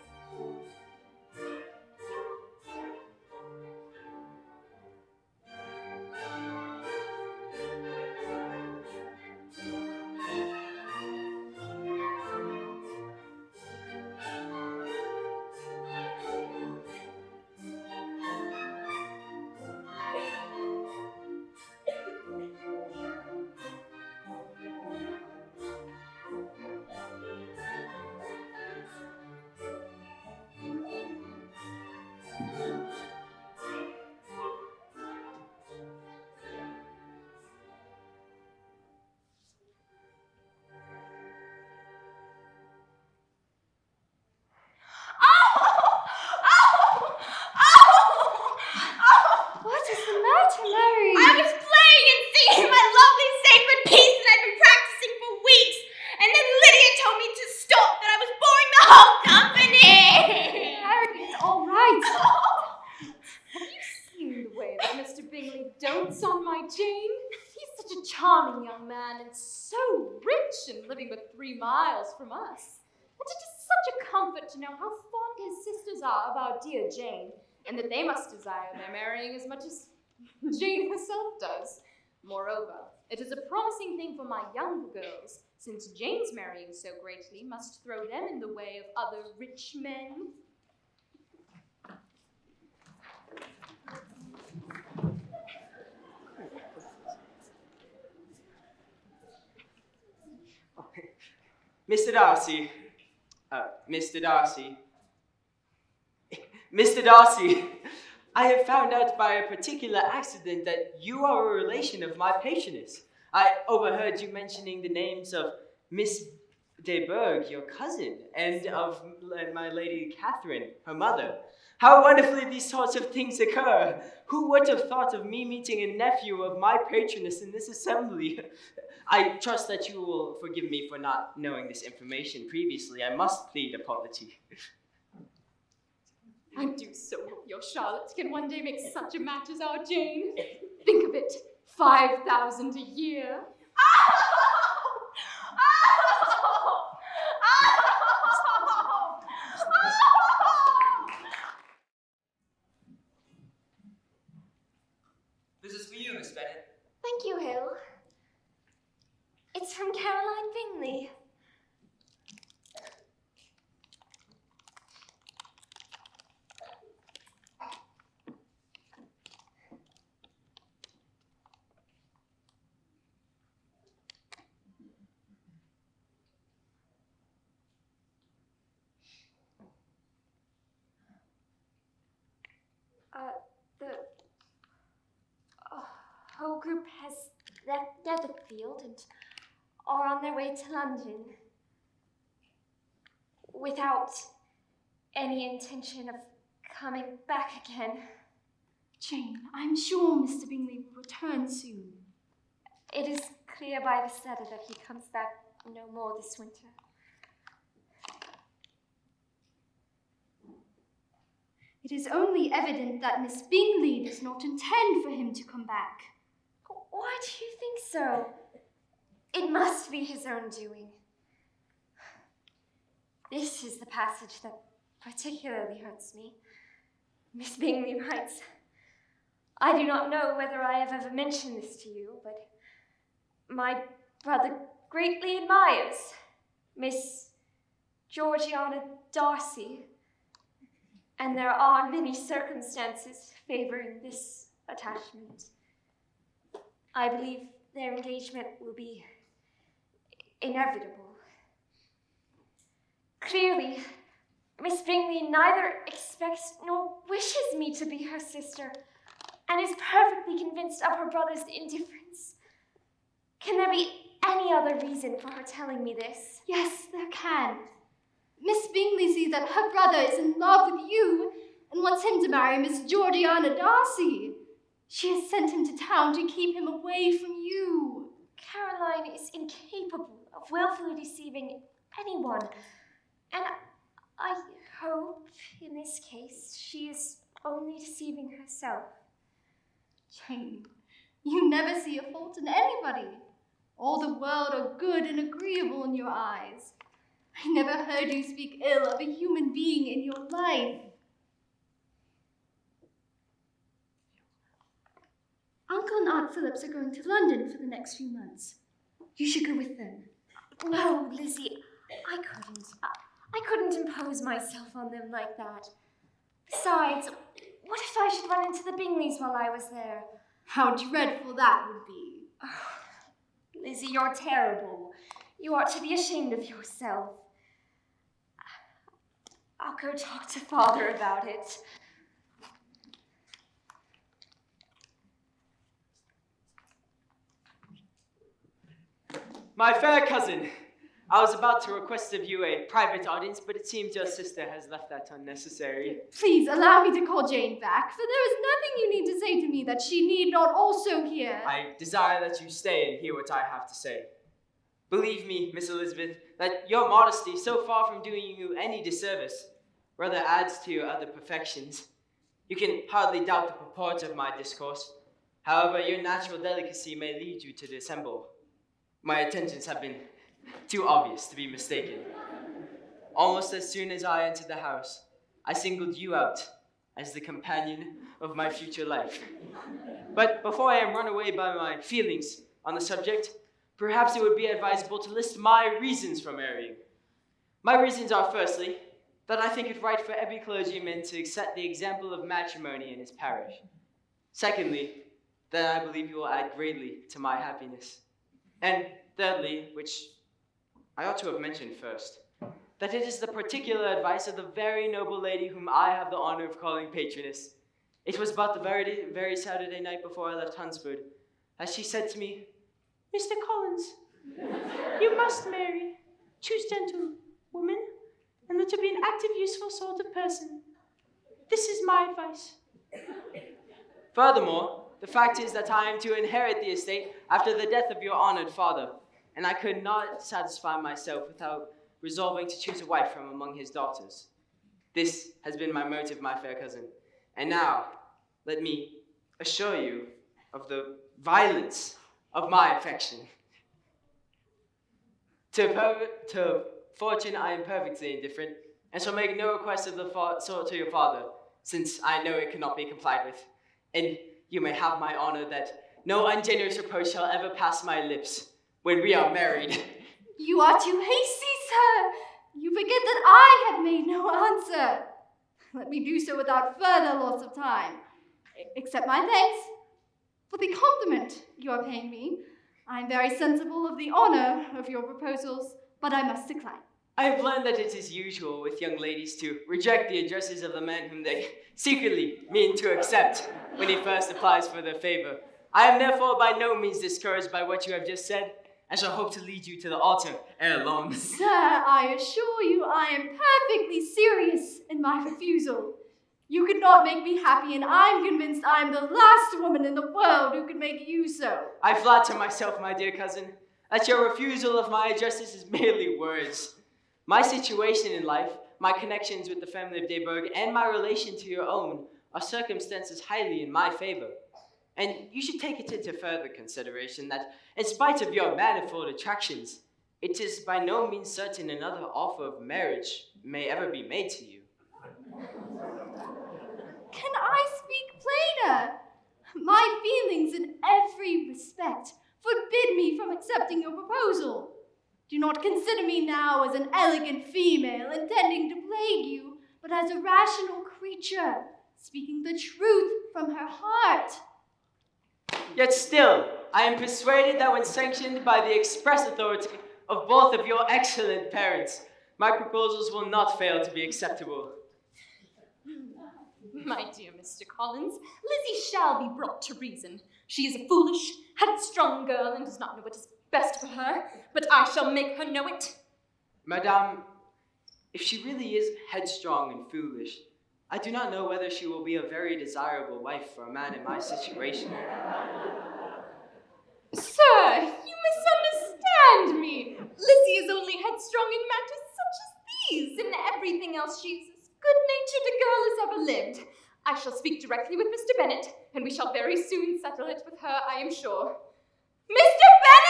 charming young man, and so rich and living but 3 miles from us. And it is such a comfort to know how fond his sisters are of our dear Jane, and that they must desire their marrying as much as Jane herself does. Moreover, it is a promising thing for my younger girls, since Jane's marrying so greatly must throw them in the way of other rich men. Mr. Darcy. Mr. Darcy. Mr. Darcy, I have found out by a particular accident that you are a relation of my patroness. I overheard you mentioning the names of Miss de Bourgh, your cousin, and of my Lady Catherine, her mother. How wonderfully these sorts of things occur! Who would have thought of me meeting a nephew of my patroness in this assembly? I trust that you will forgive me for not knowing this information previously. I must plead apology. I do so hope your Charlotte can one day make such a match as our Jane. Think of it, 5,000 a year. This is for you, Miss Bennett. Thank you, Hill. It's from Caroline Bingley. The whole group has left Netherfield and are on their way to London without any intention of coming back again. Jane, I'm sure Mr. Bingley will return soon. It is clear by this letter that he comes back no more this winter. It is only evident that Miss Bingley does not intend for him to come back. Why do you think so? It must be his own doing. This is the passage that particularly hurts me. Miss Bingley writes, I do not know whether I have ever mentioned this to you, but my brother greatly admires Miss Georgiana Darcy, and there are many circumstances favoring this attachment. I believe their engagement will be inevitable. Clearly, Miss Bingley neither expects nor wishes me to be her sister, and is perfectly convinced of her brother's indifference. Can there be any other reason for her telling me this? Yes, there can. Miss Bingley sees that her brother is in love with you and wants him to marry Miss Georgiana Darcy. She has sent him to town to keep him away from you. Caroline is incapable of willfully deceiving anyone, and I hope in this case she is only deceiving herself. Jane, you never see a fault in anybody. All the world are good and agreeable in your eyes. I never heard you speak ill of a human being in your life. Uncle and Aunt Phillips are going to London for the next few months. You should go with them. No, Lizzie, I couldn't. I couldn't impose myself on them like that. Besides, what if I should run into the Bingleys while I was there? How dreadful that would be. Oh, Lizzie, you're terrible. You ought to be ashamed of yourself. I'll go talk to Father about it. My fair cousin, I was about to request of you a private audience, but it seems your sister has left that unnecessary. Please allow me to call Jane back, for there is nothing you need to say to me that she need not also hear. I desire that you stay and hear what I have to say. Believe me, Miss Elizabeth, that your modesty, so far from doing you any disservice, rather adds to your other perfections. You can hardly doubt the purport of my discourse. However, your natural delicacy may lead you to dissemble. My intentions have been too obvious to be mistaken. Almost as soon as I entered the house, I singled you out as the companion of my future life. But before I am run away by my feelings on the subject, perhaps it would be advisable to list my reasons for marrying. My reasons are, firstly, that I think it right for every clergyman to set the example of matrimony in his parish. Secondly, that I believe you will add greatly to my happiness. And thirdly, which I ought to have mentioned first, that it is the particular advice of the very noble lady whom I have the honor of calling patroness. It was but the very Saturday night before I left Hunsford, as she said to me, "Mr. Collins, you must marry. Choose gentlewoman, and let her be an active, useful sort of person. This is my advice." Furthermore, the fact is that I am to inherit the estate after the death of your honored father, and I could not satisfy myself without resolving to choose a wife from among his daughters. This has been my motive, my fair cousin, and now let me assure you of the violence of my affection. To fortune I am perfectly indifferent, and shall make no request of the sort to your father, since I know it cannot be complied with. And you may have my honor that no ungenerous reproach shall ever pass my lips when we are married. You are too hasty, sir. You forget that I have made no answer. Let me do so without further loss of time. Accept my thanks for the compliment you are paying me. I am very sensible of the honor of your proposals, but I must decline. I have learned that it is usual with young ladies to reject the addresses of the man whom they secretly mean to accept when he first applies for their favor. I am therefore by no means discouraged by what you have just said, and shall hope to lead you to the altar ere long. Sir, I assure you I am perfectly serious in my refusal. You could not make me happy, and I'm convinced I'm the last woman in the world who could make you so. I flatter myself, my dear cousin, that your refusal of my addresses is merely words. My situation in life, my connections with the family of Deberg, and my relation to your own are circumstances highly in my favor. And you should take it into further consideration that, in spite of your manifold attractions, it is by no means certain another offer of marriage may ever be made to you. Can I speak plainer? My feelings in every respect forbid me from accepting your proposal. Do not consider me now as an elegant female intending to plague you, but as a rational creature, speaking the truth from her heart. Yet still, I am persuaded that when sanctioned by the express authority of both of your excellent parents, my proposals will not fail to be acceptable. My dear Mr. Collins, Lizzie shall be brought to reason. She is a foolish, headstrong girl and does not know what is best for her, but I shall make her know it. Madame, if she really is headstrong and foolish, I do not know whether she will be a very desirable wife for a man in my situation. Sir, you misunderstand me. Lizzie is only headstrong in matters such as these. In everything else, she's as good-natured a girl as ever lived. I shall speak directly with Mr. Bennet, and we shall very soon settle it with her, I am sure. Mr. Bennet!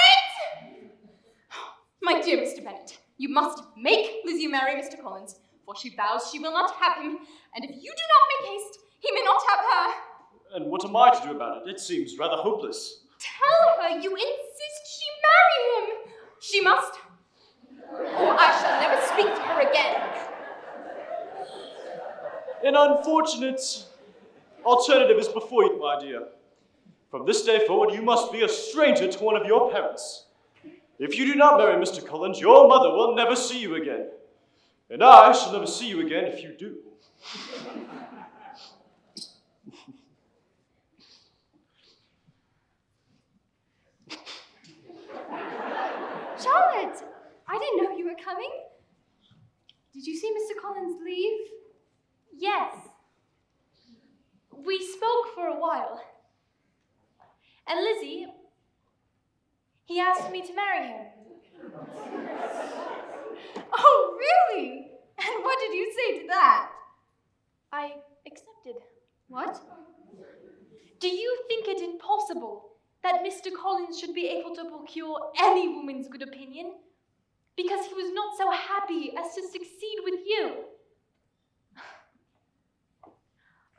My dear Mr. Bennet, you must make Lizzie marry Mr. Collins, for she vows she will not have him, and if you do not make haste, he may not have her. And what am I to do about it? It seems rather hopeless. Tell her you insist she marry him. She must, or I shall never speak to her again. An unfortunate alternative is before you, my dear. From this day forward, you must be a stranger to one of your parents. If you do not marry Mr. Collins, your mother will never see you again. And I shall never see you again if you do. Charlotte, I didn't know you were coming. Did you see Mr. Collins leave? Yes. We spoke for a while. And Lizzie, he asked me to marry him. Oh, really? And what did you say to that? I accepted. What? Do you think it impossible that Mr. Collins should be able to procure any woman's good opinion because he was not so happy as to succeed with you?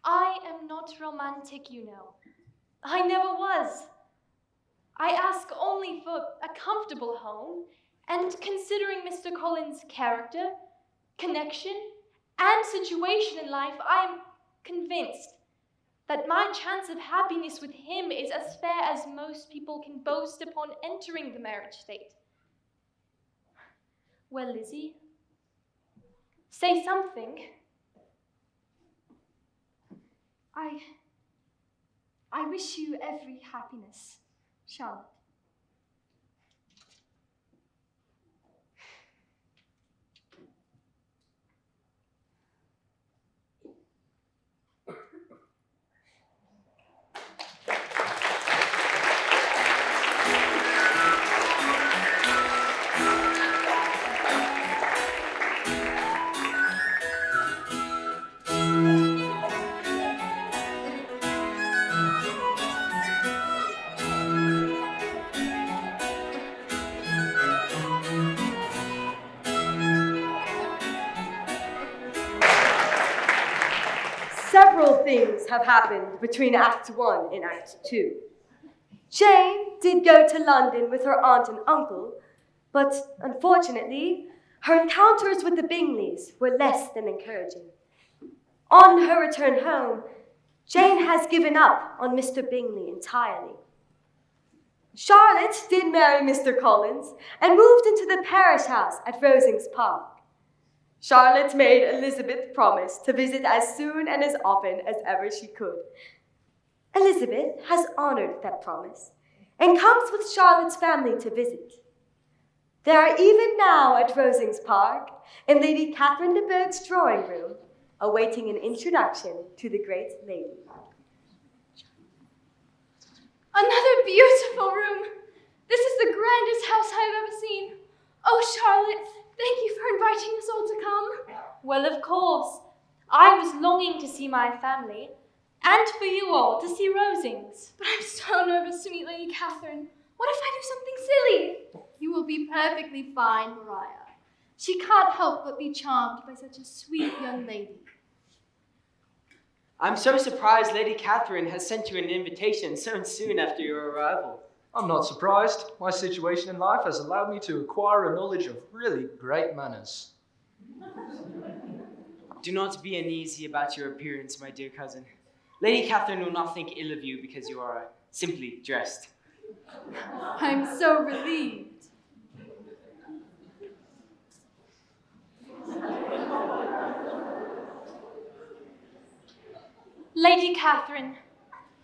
I am not romantic, you know. I never was. I ask only for a comfortable home, and considering Mr. Collins' character, connection, and situation in life, I am convinced that my chance of happiness with him is as fair as most people can boast upon entering the marriage state. Well, Lizzie, say something. I wish you every happiness, Charlotte. Several things have happened between Act 1 and Act 2. Jane did go to London with her aunt and uncle, but unfortunately, her encounters with the Bingleys were less than encouraging. On her return home, Jane has given up on Mr. Bingley entirely. Charlotte did marry Mr. Collins and moved into the parish house at Rosings Park. Charlotte made Elizabeth promise to visit as soon and as often as ever she could. Elizabeth has honored that promise and comes with Charlotte's family to visit. They are even now at Rosings Park in Lady Catherine de Bourgh's drawing room, awaiting an introduction to the great lady. Another beautiful room. This is the grandest house I've ever seen. Oh, Charlotte, thank you for inviting us all to come. Well, of course. I was longing to see my family, and for you all to see Rosings. But I'm so nervous to meet Lady Catherine. What if I do something silly? You will be perfectly fine, Mariah. She can't help but be charmed by such a sweet young lady. I'm so surprised Lady Catherine has sent you an invitation so soon after your arrival. I'm not surprised. My situation in life has allowed me to acquire a knowledge of really great manners. Do not be uneasy about your appearance, my dear cousin. Lady Catherine will not think ill of you because you are simply dressed. I'm so relieved. Lady Catherine,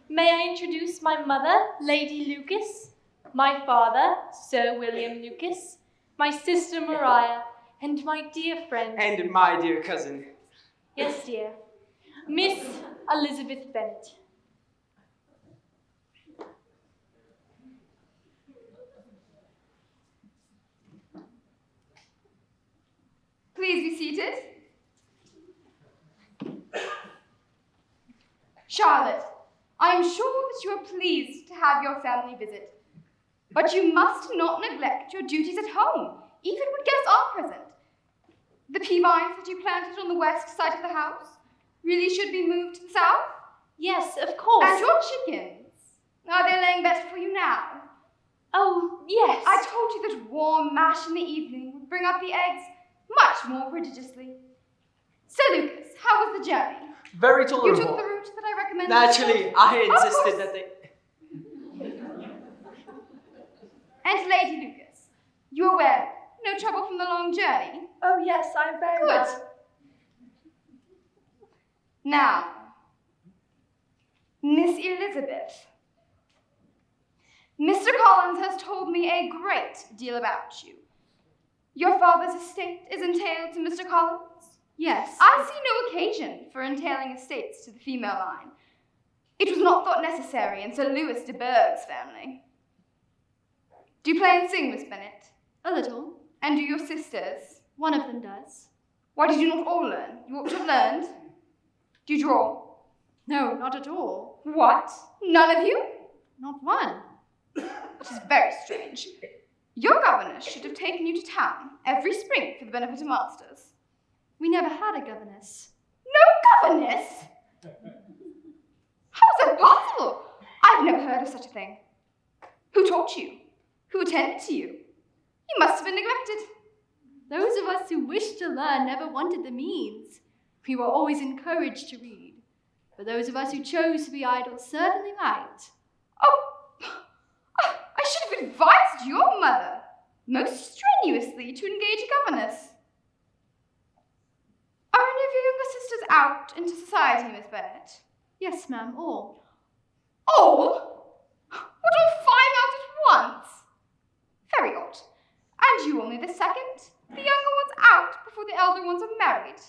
may I introduce my mother, Lady Lucas, my father, Sir William Lucas, my sister Mariah, and my dear friend. And my dear cousin. Yes, dear. Miss Elizabeth Bennet. Please be seated. Charlotte, I am sure that you are pleased to have your family visit, but you must not neglect your duties at home, even when guests are present. The pea vines that you planted on the west side of the house really should be moved to the south? Yes, of course. And your chickens, are they laying better for you now? Oh, yes. I told you that warm mash in the evening would bring up the eggs much more prodigiously. Sir Lucas, how was the journey? Very tolerable. You took the route that I recommended. Naturally, I insisted that they... And Lady Lucas, you aware? No trouble from the long journey? Oh yes, I'm very Good. well. Now, Miss Elizabeth, Mr. Collins has told me a great deal about you. Your father's estate is entailed to Mr. Collins? Yes. I see no occasion for entailing estates to the female line. It was not thought necessary in Sir Louis de Bourgh's family. Do you play and sing, Miss Bennet? A little. And do your sisters? One of them does. Why did you not all learn? You ought to have learned. Do you draw? No, not at all. What? None of you? Not one. Which is very strange. Your governess should have taken you to town every spring for the benefit of masters. We never had a governess. No governess? How is that possible? I've never heard of such a thing. Who taught you? Who attended to you? You must have been neglected. Those of us who wished to learn never wanted the means. We were always encouraged to read. But those of us who chose to be idle certainly might. I should have advised your mother most strenuously to engage a governess. Are any of your younger sisters out into society, Miss Bennet? Yes, ma'am, all. All? What all 5 out at once? Very odd. And you only the second? The younger ones out before the elder ones are married.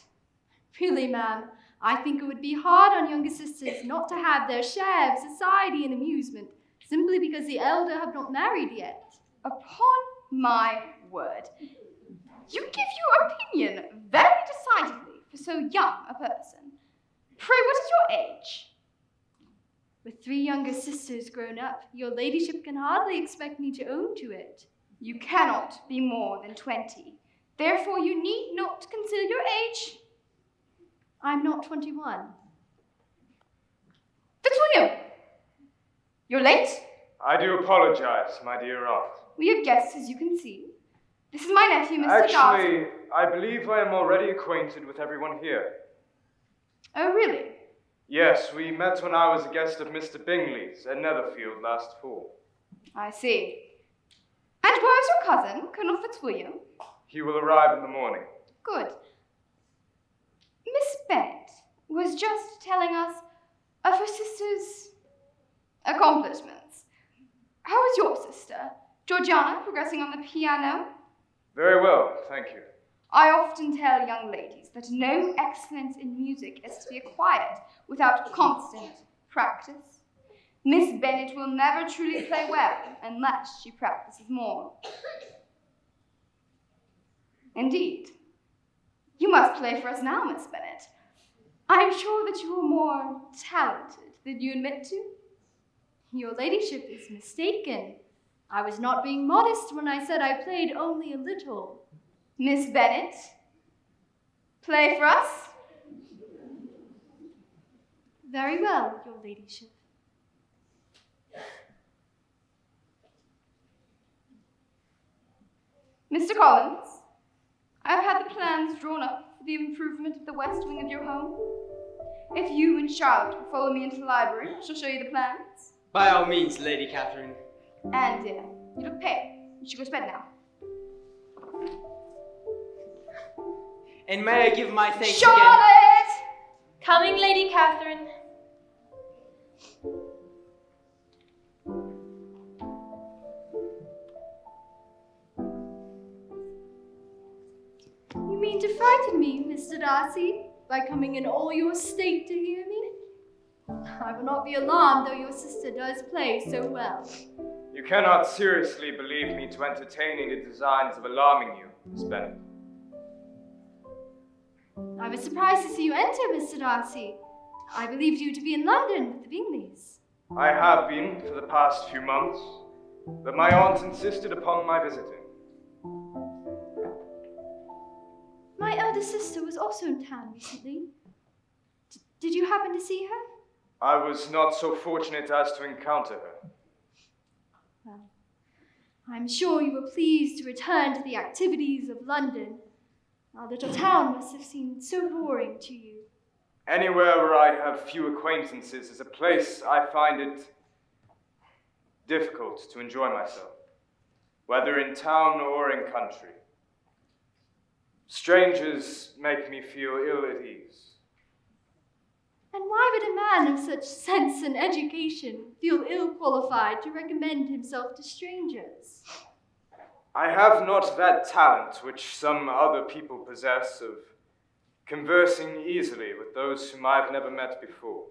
Really, ma'am, I think it would be hard on younger sisters not to have their share of society and amusement, simply because the elder have not married yet. Upon my word, you give your opinion very decidedly for so young a person. Pray, what is your age? With 3 younger sisters grown up, your ladyship can hardly expect me to own to it. You cannot be more than 20. Therefore, you need not conceal your age. I'm not 21. Fitzwilliam! You're late? I do apologize, my dear aunt. We have guests, as you can see. This is my nephew, Mr. Darcy. Actually, I believe I am already acquainted with everyone here. Oh, really? Yes, we met when I was a guest of Mr. Bingley's at Netherfield last fall. I see. And where is your cousin, Colonel Fitzwilliam? He will arrive in the morning. Good. Miss Bennet was just telling us of her sister's accomplishments. How is your sister, Georgiana, progressing on the piano? Very well, thank you. I often tell young ladies that no excellence in music is to be acquired without constant practice. Miss Bennet will never truly play well unless she practices more. Indeed. You must play for us now, Miss Bennet. I am sure that you are more talented than you admit to. Your ladyship is mistaken. I was not being modest when I said I played only a little. Miss Bennet, play for us? Very well, your ladyship. Mr. Collins, I have had the plans drawn up for the improvement of the west wing of your home. If you and Charlotte will follow me into the library, I shall show you the plans. By all means, Lady Catherine. And, dear, you look pale. You should go to bed now. And may I give my thanks Charlotte! again? Coming, Lady Catherine. You mean to frighten me, Mr. Darcy, by coming in all your state to hear me? I will not be alarmed, though your sister does play so well. You cannot seriously believe me to entertain any designs of alarming you, Miss Bennet. I was surprised to see you enter, Mr. Darcy. I believed you to be in London with the Bingleys. I have been for the past few months, but my aunt insisted upon my visiting. My elder sister was also in town recently. Did you happen to see her? I was not so fortunate as to encounter her. Well, I'm sure you were pleased to return to the activities of London. Our little town must have seemed so boring to you. Anywhere where I have few acquaintances is a place I find it difficult to enjoy myself, whether in town or in country. Strangers make me feel ill at ease. And why would a man of such sense and education feel ill-qualified to recommend himself to strangers? I have not that talent which some other people possess of conversing easily with those whom I have never met before.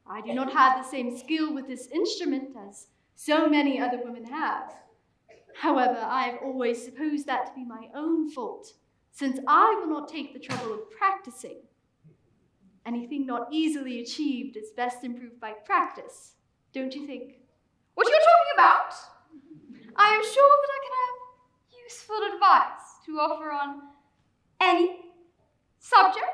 I do not have the same skill with this instrument as so many other women have. However, I have always supposed that to be my own fault, since I will not take the trouble of practicing. Anything not easily achieved is best improved by practice, don't you think? What you're talking about? I am sure that I can have useful advice to offer on any subject.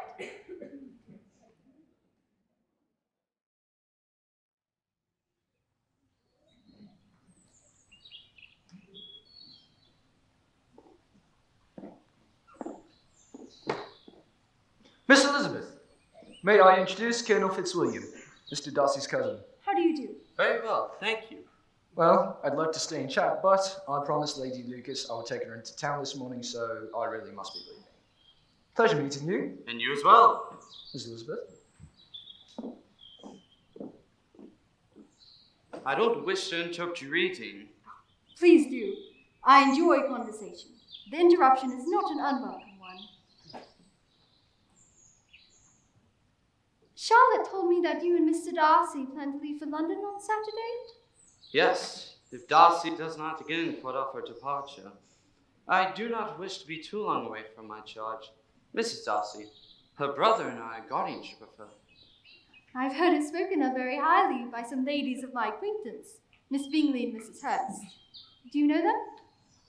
Miss Elizabeth, may I introduce Colonel Fitzwilliam, Mr. Darcy's cousin. How do you do? Very well, thank you. Well, I'd love to stay and chat, but I promised Lady Lucas I would take her into town this morning, so I really must be leaving. Pleasure meeting you. And you as well. Miss Elizabeth. I don't wish to interrupt your reading. Please do. I enjoy conversation. The interruption is not an unwelcome one. Charlotte told me that you and Mr. Darcy plan to leave for London on Saturday. Yes, if Darcy does not again put off her departure. I do not wish to be too long away from my charge. Mrs. Darcy, her brother and I guardianship of her. I've heard it spoken of very highly by some ladies of my acquaintance, Miss Bingley and Mrs. Hurst. Do you know them?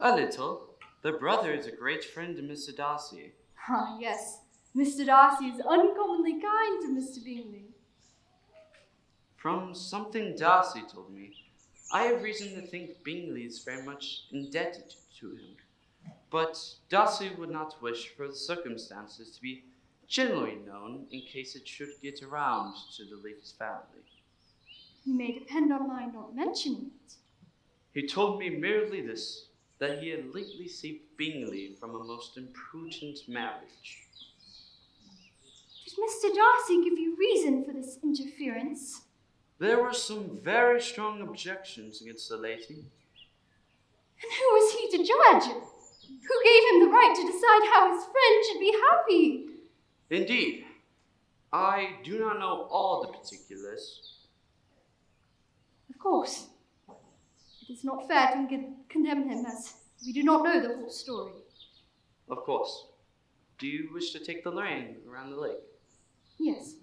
A little. The brother is a great friend to Mr. Darcy. Ah, yes. Mr. Darcy is uncommonly kind to Mr. Bingley. From something Darcy told me, I have reason to think Bingley is very much indebted to him. But Darcy would not wish for the circumstances to be generally known in case it should get around to the lady's family. You may depend on my not mentioning it. He told me merely this, that he had lately saved Bingley from a most imprudent marriage. Did Mr. Darcy give you reason for this interference? There were some very strong objections against the lady. And who was he to judge? Who gave him the right to decide how his friend should be happy? Indeed, I do not know all the particulars. Of course. It is not fair to condemn him as we do not know the whole story. Of course. Do you wish to take the lane around the lake? Yes.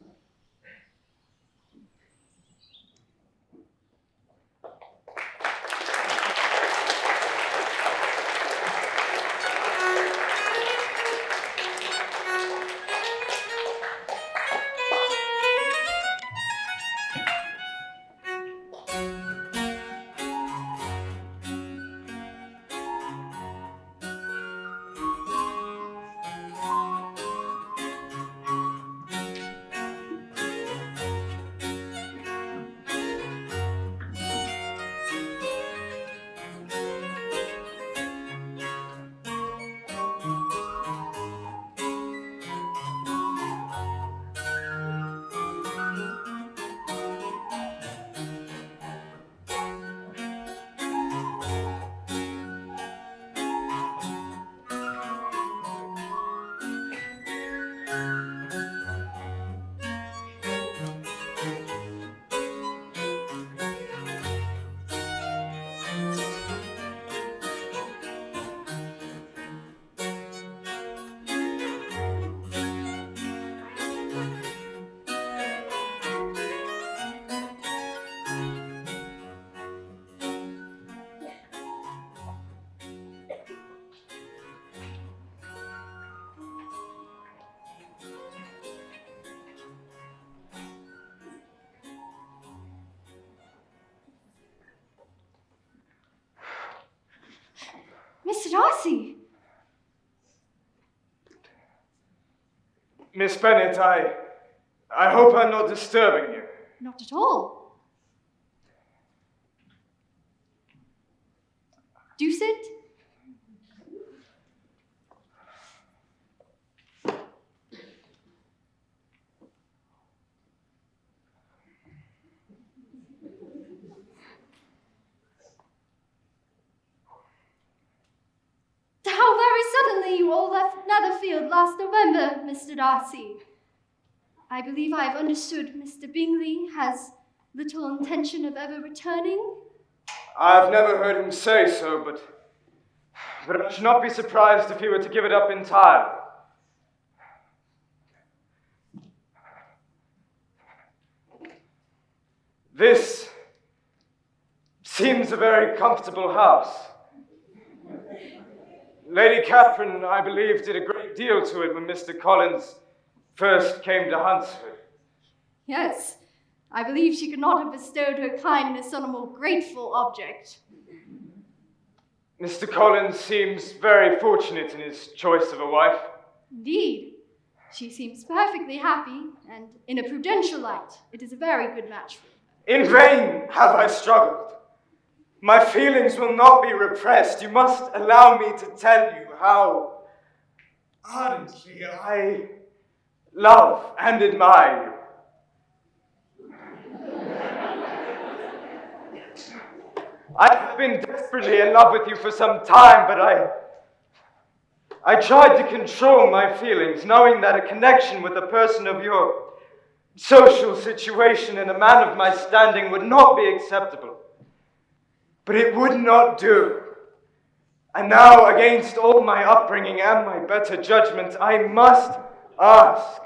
Mr. Darcy! Miss Bennet, I hope I'm not disturbing you. Not at all. Do sit. How very suddenly you all left Netherfield last November, Mr. Darcy. I believe I have understood Mr. Bingley has little intention of ever returning. I've never heard him say so, but I should not be surprised if he were to give it up entirely. This seems a very comfortable house. Lady Catherine, I believe, did a great deal to it when Mr. Collins first came to Hunsford. Yes, I believe she could not have bestowed her kindness on a more grateful object. Mr. Collins seems very fortunate in his choice of a wife. Indeed, she seems perfectly happy, and in a prudential light, it is a very good match for her. In vain have I struggled. My feelings will not be repressed. You must allow me to tell you how ardently I love and admire you. I have been desperately in love with you for some time, but I tried to control my feelings, knowing that a connection with a person of your social situation and a man of my standing would not be acceptable. But it would not do. And now, against all my upbringing and my better judgment, I must ask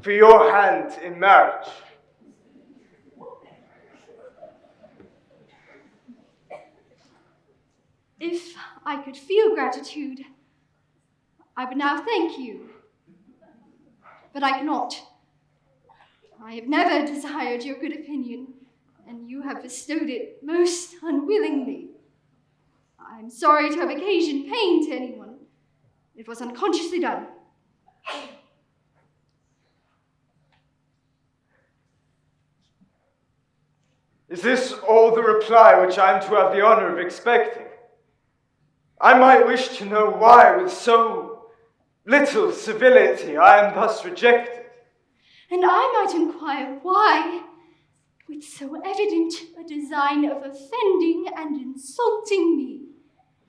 for your hand in marriage. If I could feel gratitude, I would now thank you. But I cannot. I have never desired your good opinion, and you have bestowed it most unwillingly. I am sorry to have occasioned pain to anyone. It was unconsciously done. Is this all the reply which I am to have the honor of expecting? I might wish to know why, with so little civility, I am thus rejected. And I might inquire why, with so evident a design of offending and insulting me,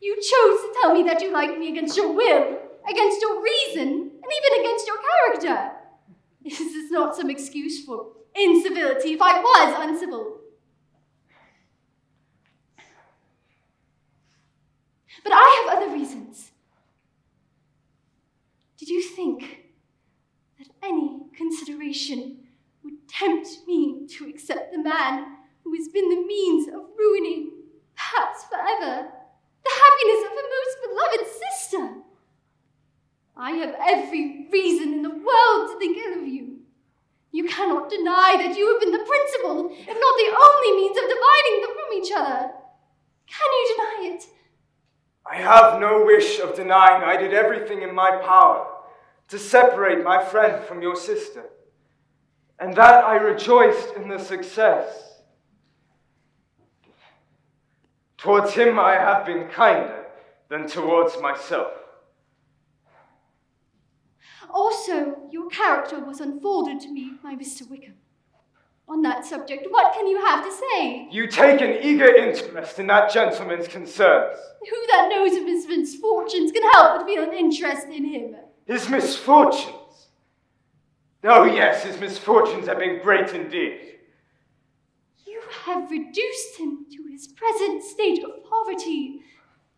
you chose to tell me that you liked me against your will, against your reason, and even against your character. Is this not some excuse for incivility if I was uncivil? But I have other reasons. Did you think that any consideration would tempt me to accept the man who has been the means of ruining, perhaps forever, the happiness of a most beloved sister? I have every reason in the world to think ill of you. You cannot deny that you have been the principal, if not the only means of dividing them from each other. Can you deny it? I have no wish of denying I did everything in my power to separate my friend from your sister, and that I rejoiced in the success. Towards him I have been kinder than towards myself. Also, your character was unfolded to me by Mr. Wickham. On that subject, what can you have to say? You take an eager interest in that gentleman's concerns. Who that knows of his misfortunes can help but feel an interest in him? His misfortunes? Oh yes, his misfortunes have been great indeed. You have reduced him to his present state of poverty.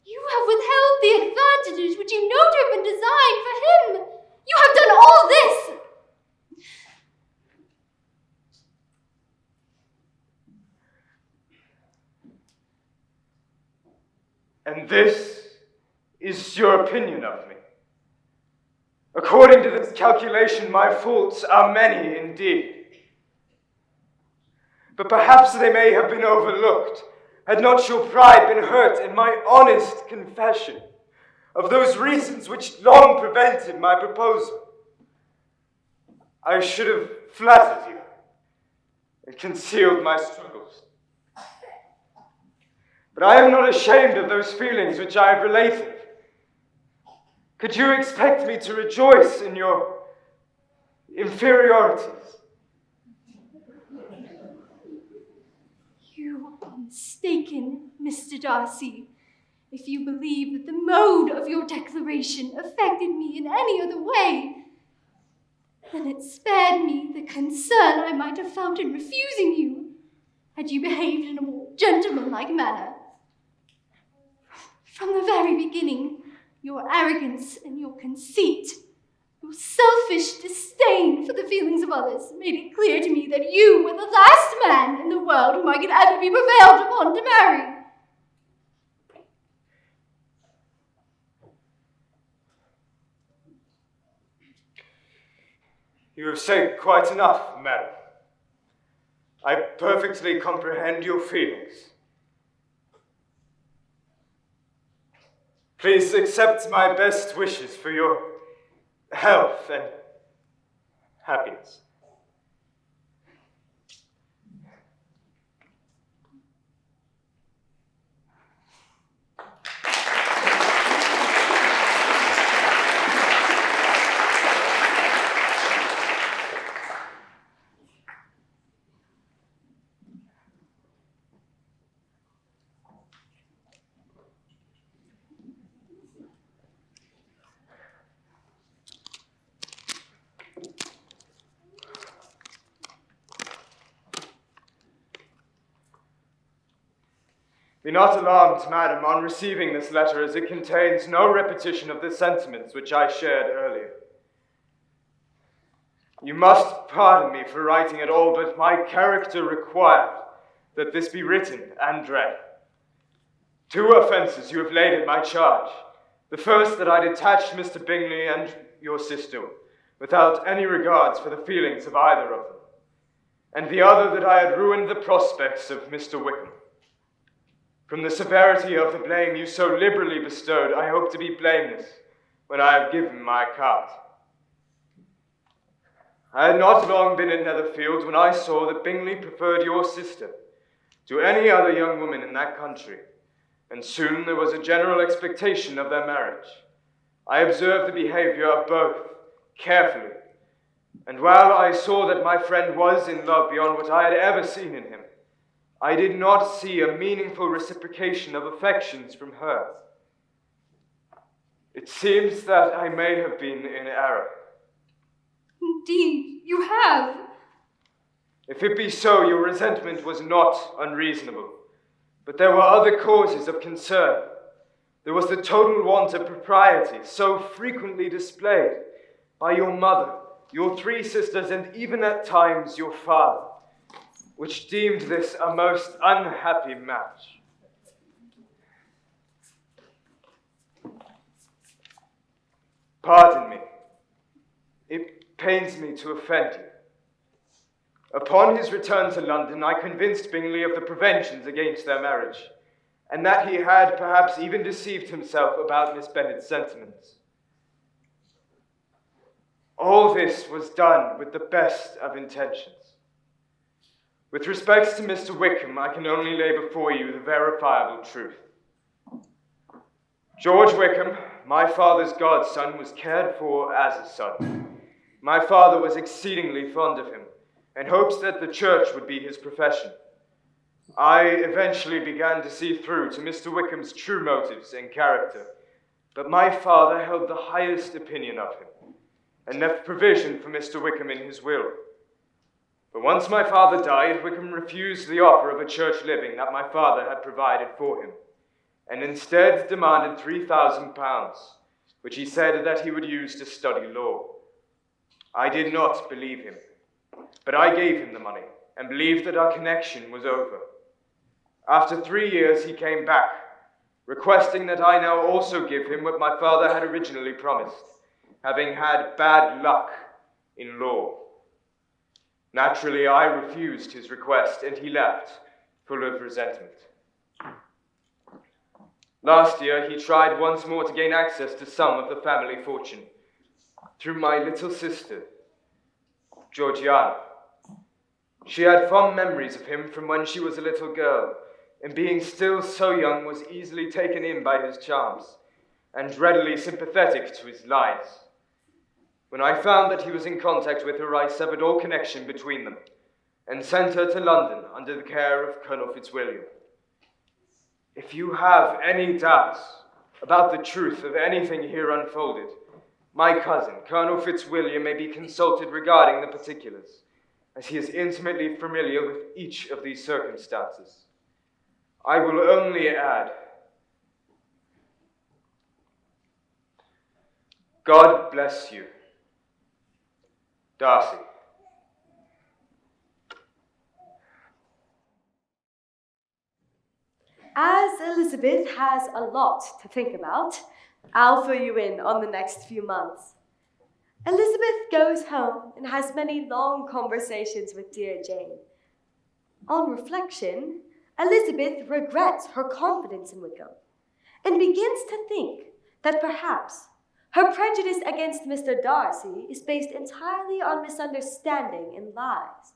You have withheld the advantages which you know to have been designed for him. You have done all this. And this is your opinion of me. According to this calculation, my faults are many indeed. But perhaps they may have been overlooked, had not your pride been hurt in my honest confession of those reasons which long prevented my proposal. I should have flattered you and concealed my struggles. But I am not ashamed of those feelings which I have related. Could you expect me to rejoice in your inferiorities? You are mistaken, Mr. Darcy, if you believe that the mode of your declaration affected me in any other way. Then it spared me the concern I might have felt in refusing you, had you behaved in a more gentlemanlike manner. From the very beginning, your arrogance and your conceit Your selfish disdain for the feelings of others made it clear to me that you were the last man in the world whom I could ever be prevailed upon to marry. You have said quite enough, madam. I perfectly comprehend your feelings. Please accept my best wishes for your health and happiness. Be not alarmed, madam, on receiving this letter, as it contains no repetition of the sentiments which I shared earlier. You must pardon me for writing at all, but my character required that this be written and read. 2 offences you have laid at my charge. The first, that I detached Mr. Bingley and your sister, without any regards for the feelings of either of them. And the other, that I had ruined the prospects of Mr. Wickham. From the severity of the blame you so liberally bestowed, I hope to be blameless when I have given my account. I had not long been at Netherfield when I saw that Bingley preferred your sister to any other young woman in that country, and soon there was a general expectation of their marriage. I observed the behavior of both carefully, and while I saw that my friend was in love beyond what I had ever seen in him, I did not see a meaningful reciprocation of affections from her. It seems that I may have been in error. Indeed, you have. If it be so, your resentment was not unreasonable. But there were other causes of concern. There was the total want of propriety, so frequently displayed by your mother, your 3 sisters, and even at times your father, which deemed this a most unhappy match. Pardon me. It pains me to offend you. Upon his return to London, I convinced Bingley of the preventions against their marriage, and that he had perhaps even deceived himself about Miss Bennet's sentiments. All this was done with the best of intentions. With respect to Mr. Wickham, I can only lay before you the verifiable truth. George Wickham, my father's godson, was cared for as a son. My father was exceedingly fond of him, and hopes that the church would be his profession. I eventually began to see through to Mr. Wickham's true motives and character, but my father held the highest opinion of him, and left provision for Mr. Wickham in his will. But once my father died, Wickham refused the offer of a church living that my father had provided for him, and instead demanded £3,000, which he said that he would use to study law. I did not believe him, but I gave him the money, and believed that our connection was over. After 3 years, he came back, requesting that I now also give him what my father had originally promised, having had bad luck in law. Naturally, I refused his request, and he left, full of resentment. Last year, he tried once more to gain access to some of the family fortune, through my little sister, Georgiana. She had fond memories of him from when she was a little girl, and being still so young, was easily taken in by his charms, and readily sympathetic to his lies. When I found that he was in contact with her, I severed all connection between them, and sent her to London under the care of Colonel Fitzwilliam. If you have any doubts about the truth of anything here unfolded, my cousin, Colonel Fitzwilliam, may be consulted regarding the particulars, as he is intimately familiar with each of these circumstances. I will only add, God bless you Darcy. As Elizabeth has a lot to think about, I'll fill you in on the next few months. Elizabeth goes home and has many long conversations with dear Jane. On reflection, Elizabeth regrets her confidence in Wickham and begins to think that perhaps her prejudice against Mr. Darcy is based entirely on misunderstanding and lies.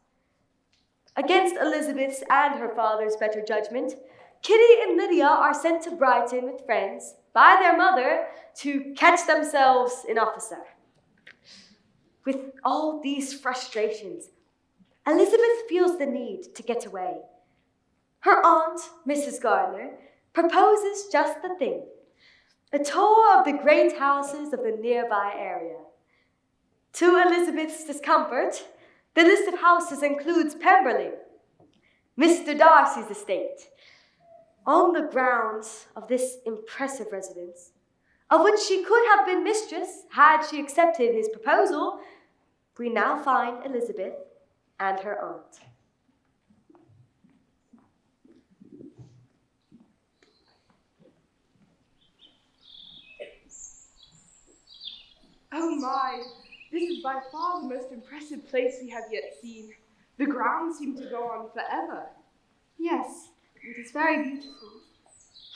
Against Elizabeth's and her father's better judgment, Kitty and Lydia are sent to Brighton with friends by their mother to catch themselves an officer. With all these frustrations, Elizabeth feels the need to get away. Her aunt, Mrs. Gardiner, proposes just the thing: a tour of the great houses of the nearby area. To Elizabeth's discomfort, the list of houses includes Pemberley, Mr. Darcy's estate. On the grounds of this impressive residence, of which she could have been mistress had she accepted his proposal, we now find Elizabeth and her aunt. Oh my, this is by far the most impressive place we have yet seen. The grounds seem to go on forever. Yes, it is very beautiful.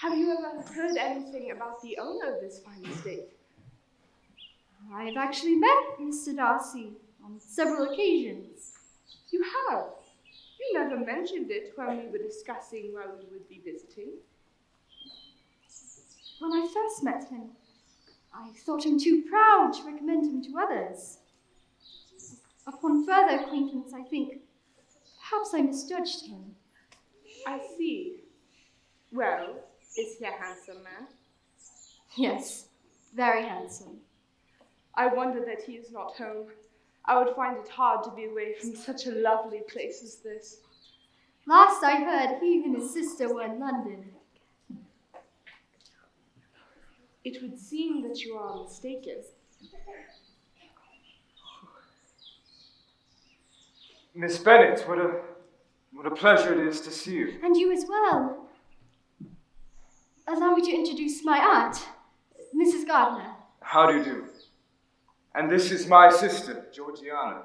Have you ever heard anything about the owner of this fine estate? I've actually met Mr. Darcy on several occasions. You have? You never mentioned it when we were discussing where we would be visiting. When I first met him, I thought him too proud to recommend him to others. Upon further acquaintance, I think perhaps I misjudged him. I see. Well, is he a handsome man? Yes, very handsome. I wonder that he is not home. I would find it hard to be away from such a lovely place as this. Last I heard, he and his sister were in London. It would seem that you are mistaken. Miss Bennet, what a pleasure it is to see you. And you as well. Allow me to introduce my aunt, Mrs. Gardiner. How do you do? And this is my sister, Georgiana.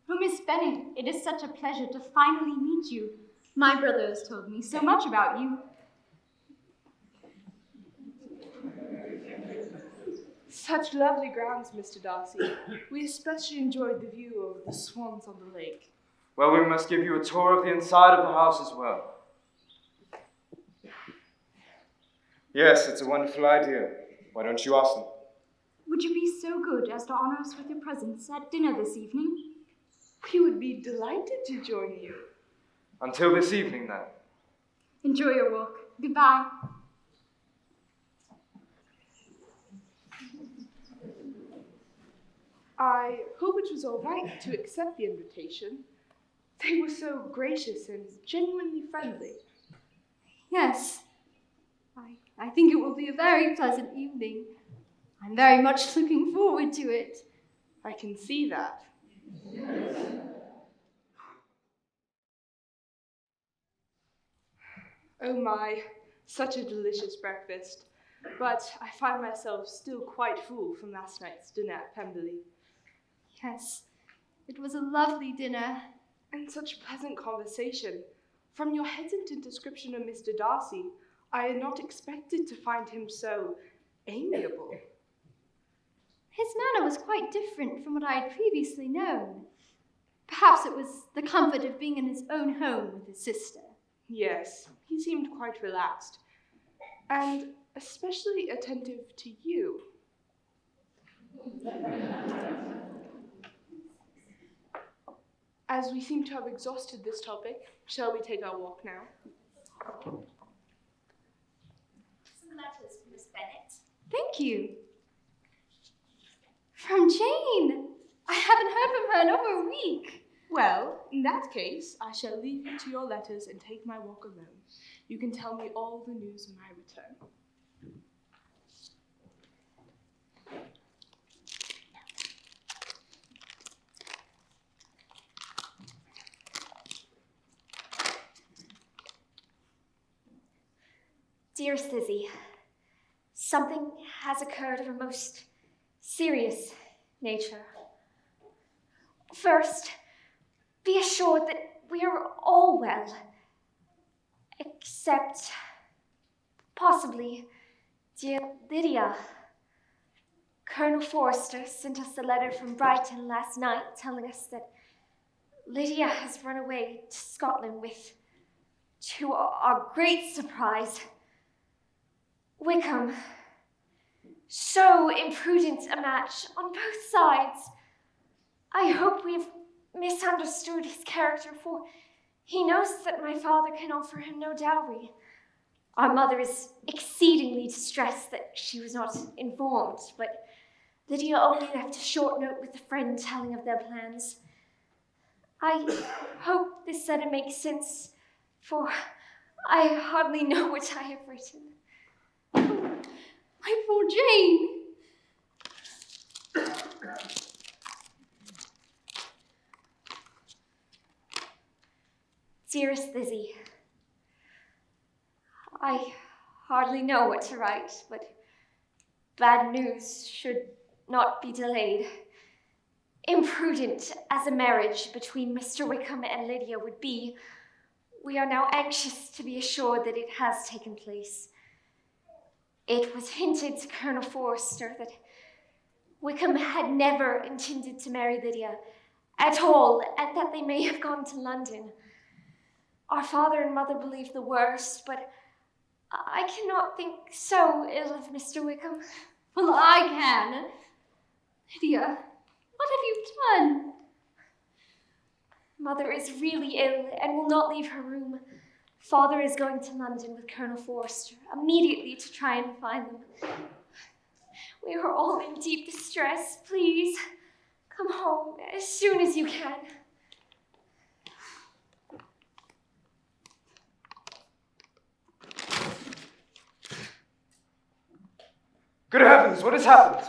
Oh, Miss Bennet, it is such a pleasure to finally meet you. My brother has told me so much about you. Such lovely grounds, Mr. Darcy. We especially enjoyed the view of the swans on the lake. Well, we must give you a tour of the inside of the house as well. Yes, it's a wonderful idea. Why don't you ask them? Would you be so good as to honor us with your presence at dinner this evening? We would be delighted to join you. Until this evening, then. Enjoy your walk. Goodbye. I hope it was all right to accept the invitation. They were so gracious and genuinely friendly. Yes, I think it will be a very pleasant evening. I'm very much looking forward to it. I can see that. Oh my, such a delicious breakfast. But I find myself still quite full from last night's dinner at Pemberley. Yes, it was a lovely dinner. And such pleasant conversation. From your hesitant description of Mr. Darcy, I had not expected to find him so amiable. His manner was quite different from what I had previously known. Perhaps it was the comfort of being in his own home with his sister. Yes, he seemed quite relaxed, and especially attentive to you. As we seem to have exhausted this topic, shall we take our walk now? Some letters from Miss Bennet. Thank you. From Jane. I haven't heard from her in over a week. Well, in that case, I shall leave you to your letters and take my walk alone. You can tell me all the news when I return. Dearest Lizzie, something has occurred of a most serious nature. First, be assured that we are all well, except possibly dear Lydia. Colonel Forrester sent us a letter from Brighton last night telling us that Lydia has run away to Scotland with, to our great surprise, Wickham. So imprudent a match on both sides. I hope we've misunderstood his character, for he knows that my father can offer him no dowry. Our mother is exceedingly distressed that she was not informed, but Lydia only left a short note with a friend telling of their plans. I hope this letter makes sense, for I hardly know what I have written. My poor Jane! Dearest Lizzie, I hardly know what to write, but bad news should not be delayed. Imprudent as a marriage between Mr. Wickham and Lydia would be, we are now anxious to be assured that it has taken place. It was hinted to Colonel Forrester that Wickham had never intended to marry Lydia at all, and that they may have gone to London. Our father and mother believe the worst, but I cannot think so ill of Mr. Wickham. Well, I can. Lydia, what have you done? Mother is really ill and will not leave her room. Father is going to London with Colonel Forrester immediately to try and find them. We are all in deep distress. Please, come home as soon as you can. Good heavens, what has happened?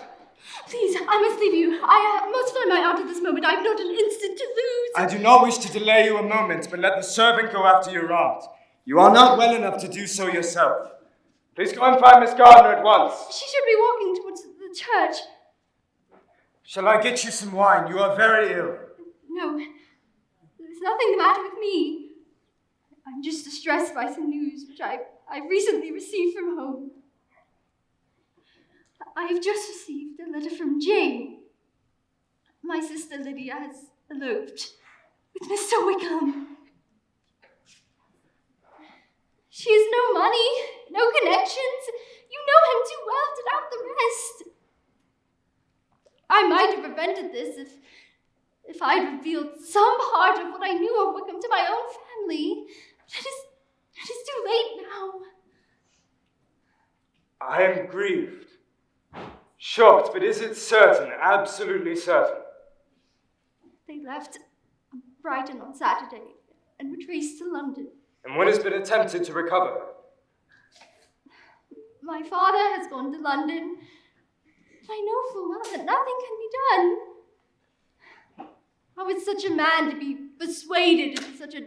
Please, I must leave you. I must find my aunt at this moment. I've not an instant to lose. I do not wish to delay you a moment, but let the servant go after your aunt. You are not well enough to do so yourself. Please go and find Miss Gardner at once. She should be walking towards the church. Shall I get you some wine? You are very ill. No, there's nothing the matter with me. I'm just distressed by some news which I recently received from home. I have just received a letter from Jane. My sister Lydia has eloped with Mr. Wickham. She has no money, no connections. You know him too well to doubt the rest. I might have prevented this if I'd revealed some part of what I knew of Wickham to my own family. But it is too late now. I am grieved. Shocked, but is it certain, absolutely certain? They left Brighton on Saturday and were traced to London. And what has been attempted to recover her? My father has gone to London. I know full well that nothing can be done. How is such a man to be persuaded into such a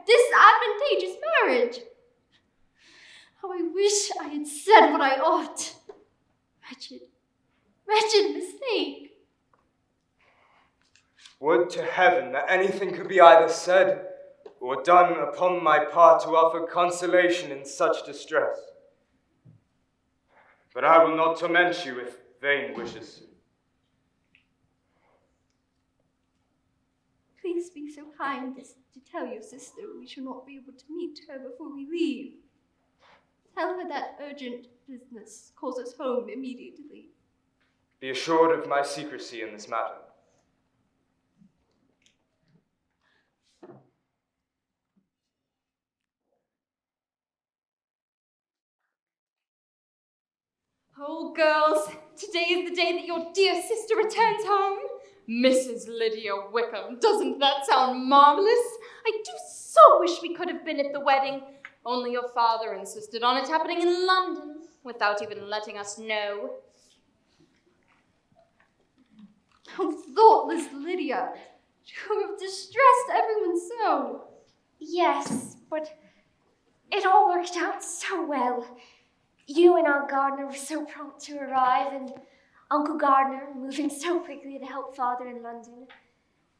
disadvantageous marriage? How I wish I had said what I ought. Wretched mistake. Would to heaven that anything could be either said or done upon my part to offer consolation in such distress. But I will not torment you with vain wishes. Please be so kind as to tell your sister we shall not be able to meet her before we leave. Tell her that urgent business calls us home immediately. Be assured of my secrecy in this matter. Oh, girls, today is the day that your dear sister returns home. Mrs. Lydia Wickham, doesn't that sound marvelous? I do so wish we could have been at the wedding, only your father insisted on it happening in London, without even letting us know. How thoughtless Lydia, to have distressed everyone so. Yes, but it all worked out so well. You and Aunt Gardner were so prompt to arrive, and Uncle Gardner moving so quickly to help Father in London,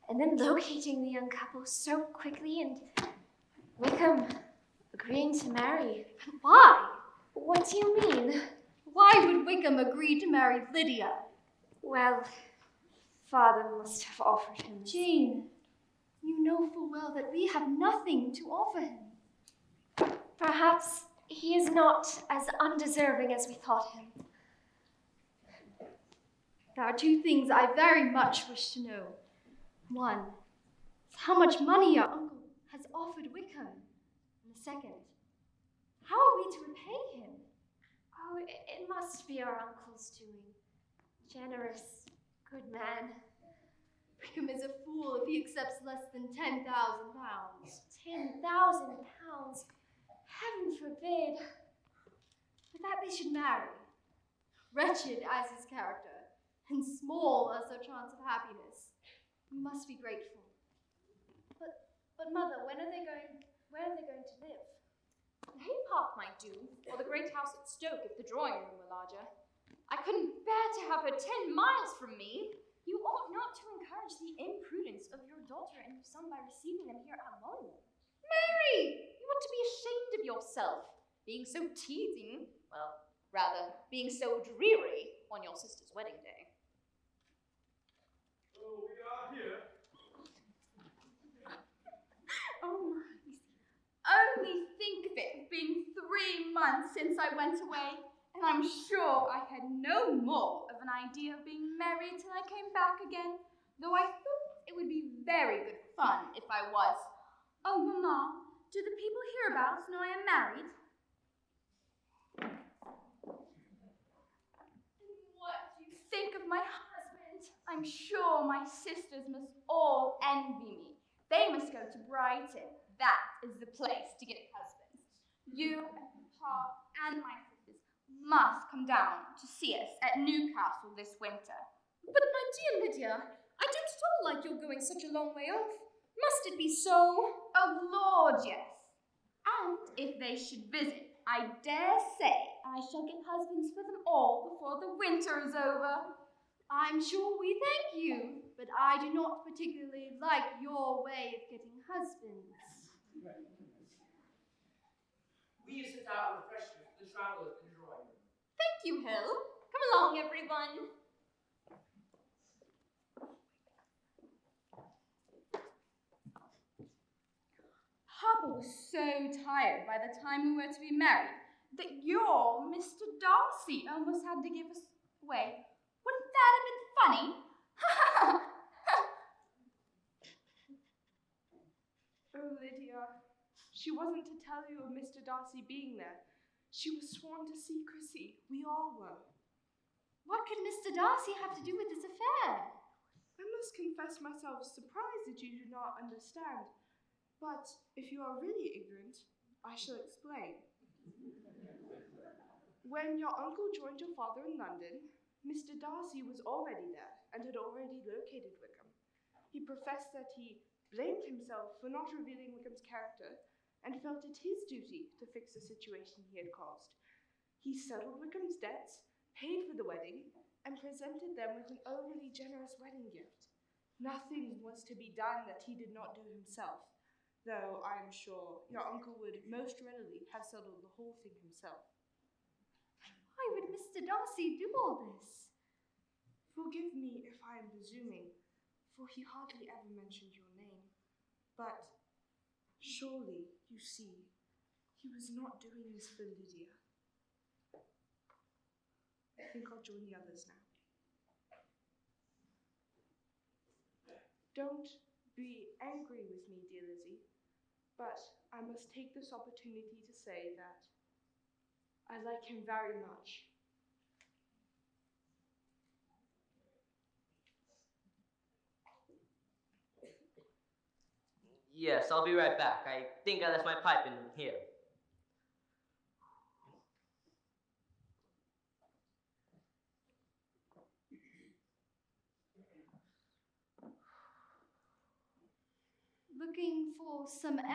and then locating the young couple so quickly, and Wickham agreeing to marry. Why? What do you mean? Why would Wickham agree to marry Lydia? Well, Father must have offered him. Jane, you know full well that we have nothing to offer him. Perhaps he is not as undeserving as we thought him. There are two things I very much wish to know. One is how much money your uncle has offered Wickham. And the second, how are we to repay him? Oh, it must be our uncle's doing. Generous, good man. Wickham is a fool if he accepts less than £10,000. £10,000? Heaven forbid. For that they should marry. Wretched as his character, and small as their chance of happiness, we must be grateful. But Mother, where are they going to live? The Hay Park might do, or the great house at Stoke if the drawing room were larger. I couldn't bear to have her 10 miles from me. You ought not to encourage the imprudence of your daughter and your son by receiving them here alone. Mary, you ought to be ashamed of yourself, being so teasing, well, rather, being so dreary on your sister's wedding day. Oh, we are here. Oh my. Only think of it being 3 months since I went away, and I'm sure I had no more of an idea of being married till I came back again, though I thought it would be very good fun if I was. Oh, Mamma, do the people hereabouts know I am married? And what do you think of my husband? I'm sure my sisters must all envy me. They must go to Brighton. That is the place to get husbands. You and Papa and my sisters must come down to see us at Newcastle this winter. But my dear Lydia, I don't at all like your going such a long way off. Must it be so? Oh, Lord, yes. And if they should visit, I dare say I shall get husbands for them all before the winter is over. I'm sure we thank you, but I do not particularly like your way of getting husbands. We sit out refreshed with the travellers in the drawing room. Thank you, Hill. Come along, everyone. Papa was so tired by the time we were to be married that your Mr. Darcy almost had to give us away. Wouldn't that have been funny? Oh, Lydia, she wasn't to tell you of Mr. Darcy being there. She was sworn to secrecy. We all were. What could Mr. Darcy have to do with this affair? I must confess myself surprised that you do not understand. But if you are really ignorant, I shall explain. When your uncle joined your father in London, Mr. Darcy was already there and had already located Wickham. He professed that he blamed himself for not revealing Wickham's character and felt it his duty to fix the situation he had caused. He settled Wickham's debts, paid for the wedding, and presented them with an overly generous wedding gift. Nothing was to be done that he did not do himself, though I am sure your uncle would most readily have settled the whole thing himself. Why would Mr. Darcy do all this? Forgive me if I am presuming, for he hardly ever mentioned your name. But surely, you see, he was not doing this for Lydia. I think I'll join the others now. Don't be angry with me, dear Lizzie, but I must take this opportunity to say that I like him very much. Yes, I'll be right back. I think I left my pipe in here. Looking for some air?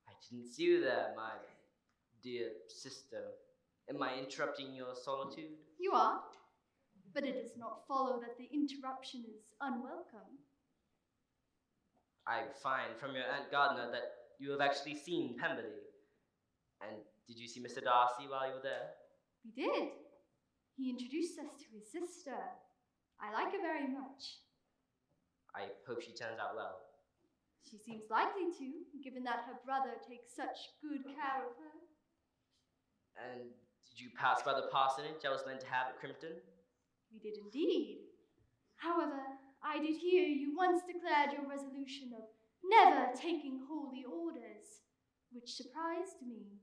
I didn't see you there, my dear sister, am I interrupting your solitude? You are, but it does not follow that the interruption is unwelcome. I find from your Aunt Gardner that you have actually seen Pemberley. And did you see Mr. Darcy while you were there? We did. He introduced us to his sister. I like her very much. I hope she turns out well. She seems likely to, given that her brother takes such good care of her. And did you pass by the parsonage I was meant to have at Crimpton? We did indeed. However, I did hear you once declared your resolution of never taking holy orders, which surprised me.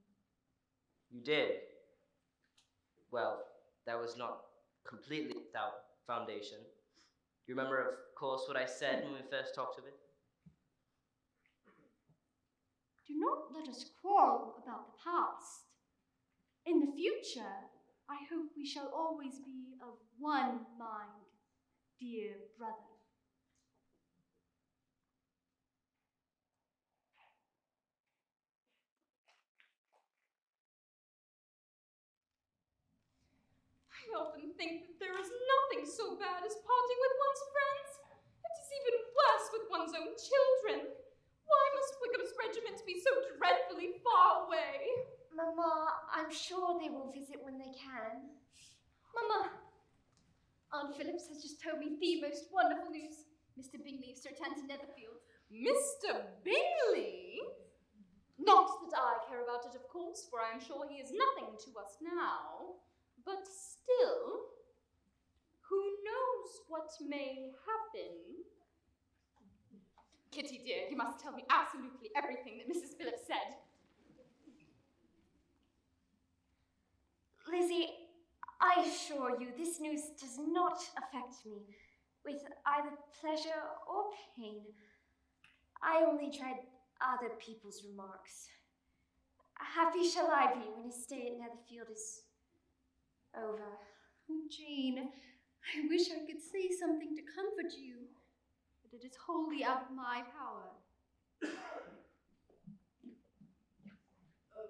You did. Well, that was not completely without foundation. You remember, of course, what I said when we first talked of it? Do not let us quarrel about the past. In the future, I hope we shall always be of one mind, dear brother. I often think that there is nothing so bad as parting with one's friends. It is even worse with one's own children. Why must Wickham's regiment be so dreadfully far away? Mamma, I'm sure they will visit when they can. Mama, Aunt Phillips has just told me the most wonderful news. Mr. Bingley is to return to Netherfield. Mr. Bingley? Not that I care about it, of course, for I am sure he is nothing to us now. But still, who knows what may happen? Kitty dear, you must tell me absolutely everything that Mrs. Phillips said. Lizzie, I assure you this news does not affect me with either pleasure or pain. I only dread other people's remarks. Happy shall I be when his stay at Netherfield is over. Oh, Jane, I wish I could say something to comfort you, but it is wholly out of my power.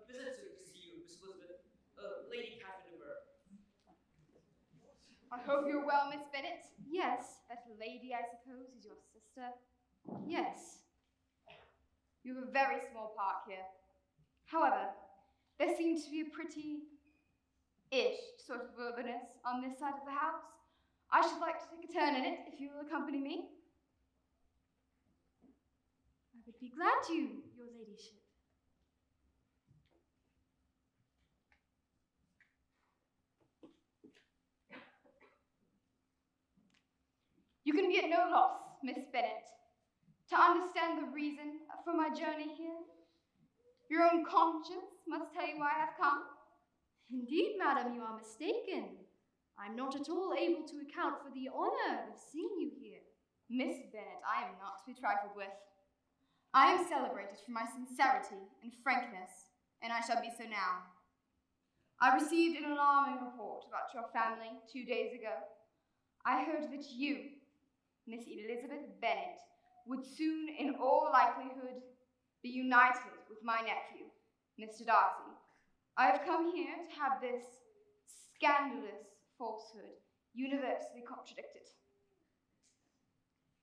Visitor to see you, Miss Elizabeth. Lady Catherine de Bourgh. I hope you're well, Miss Bennet. Yes. That lady, I suppose, is your sister. Yes. You have a very small park here. However, there seems to be a pretty-ish sort of wilderness on this side of the house. I should like to take a turn in it, if you will accompany me. I would be glad to, your ladyship. You can be at no loss, Miss Bennet, to understand the reason for my journey here. Your own conscience must tell you why I have come. Indeed, madam, you are mistaken. I'm not at all able to account for the honor of seeing you here. Miss Bennet, I am not to be trifled with. I am celebrated for my sincerity and frankness, and I shall be so now. I received an alarming report about your family 2 days ago. I heard that you, Miss Elizabeth Bennet, would soon, in all likelihood, be united with my nephew, Mr. Darcy. I have come here to have this scandalous falsehood universally contradicted.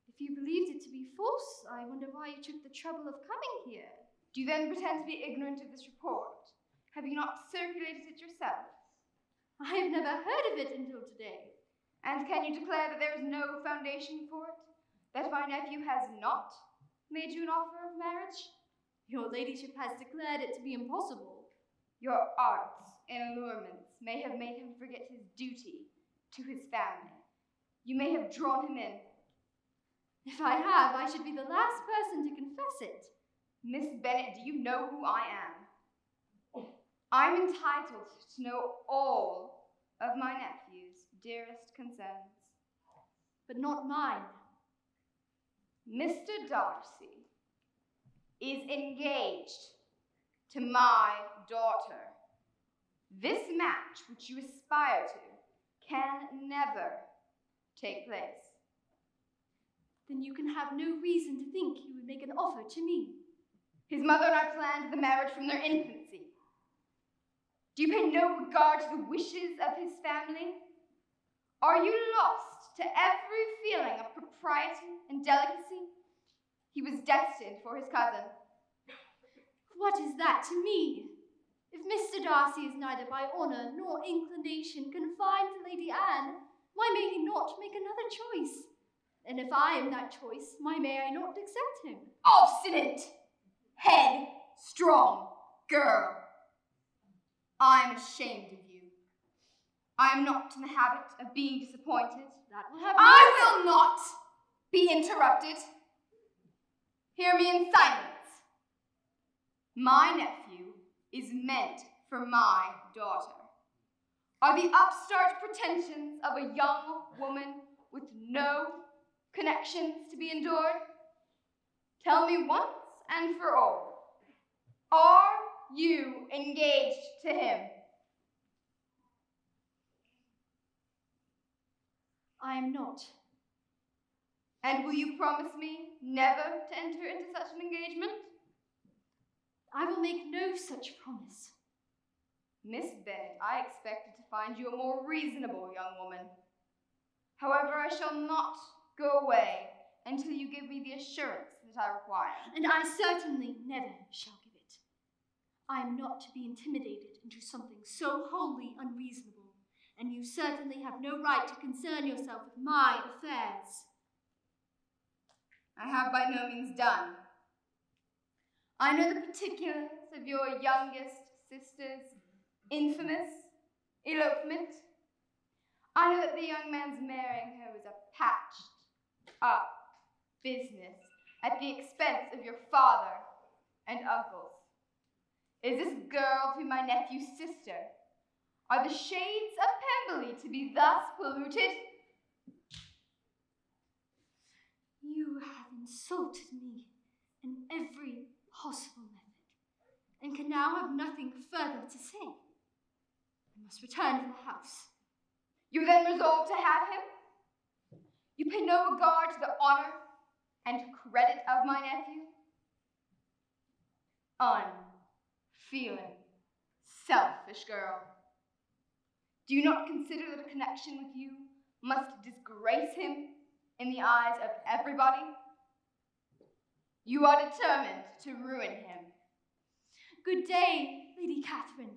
If you believed it to be false, I wonder why you took the trouble of coming here. Do you then pretend to be ignorant of this report? Have you not circulated it yourself? I have never heard of it until today. And can you declare that there is no foundation for it? That my nephew has not made you an offer of marriage? Your ladyship has declared it to be impossible. Your arts and allurements may have made him forget his duty to his family. You may have drawn him in. If I have, I should be the last person to confess it. Miss Bennet, do you know who I am? I'm entitled to know all of my nephew's dearest concerns. But not mine. Mr. Darcy is engaged to my daughter. This match which you aspire to can never take place. Then you can have no reason to think he would make an offer to me. His mother and I planned the marriage from their infancy. Do you pay no regard to the wishes of his family? Are you lost to every feeling of propriety and delicacy? He was destined for his cousin. What is that to me? If Mr. Darcy is neither by honour nor inclination confined to Lady Anne, why may he not make another choice? And if I am that choice, why may I not accept him? Obstinate, headstrong girl. I am ashamed of you. I am not in the habit of being disappointed. That will have I will not be interrupted. Hear me in silence. My nephew is meant for my daughter. Are the upstart pretensions of a young woman with no connections to be endured? Tell me once and for all, are you engaged to him? I am not. And will you promise me never to enter into such an engagement? I will make no such promise. Miss Bennet, I expected to find you a more reasonable young woman. However, I shall not go away until you give me the assurance that I require. And I certainly never shall give it. I am not to be intimidated into something so wholly unreasonable, and you certainly have no right to concern yourself with my affairs. I have by no means done. I know the particulars of your youngest sister's infamous elopement. I know that the young man's marrying her was a patched up business at the expense of your father and uncles. Is this girl to be my nephew's sister? Are the shades of Pemberley to be thus polluted? You have insulted me in every possible method, and can now have nothing further to say. I must return to the house. You then resolve to have him? You pay no regard to the honor and credit of my nephew? Unfeeling, selfish girl. Do you not consider that a connection with you must disgrace him in the eyes of everybody? You are determined to ruin him. Good day, Lady Catherine.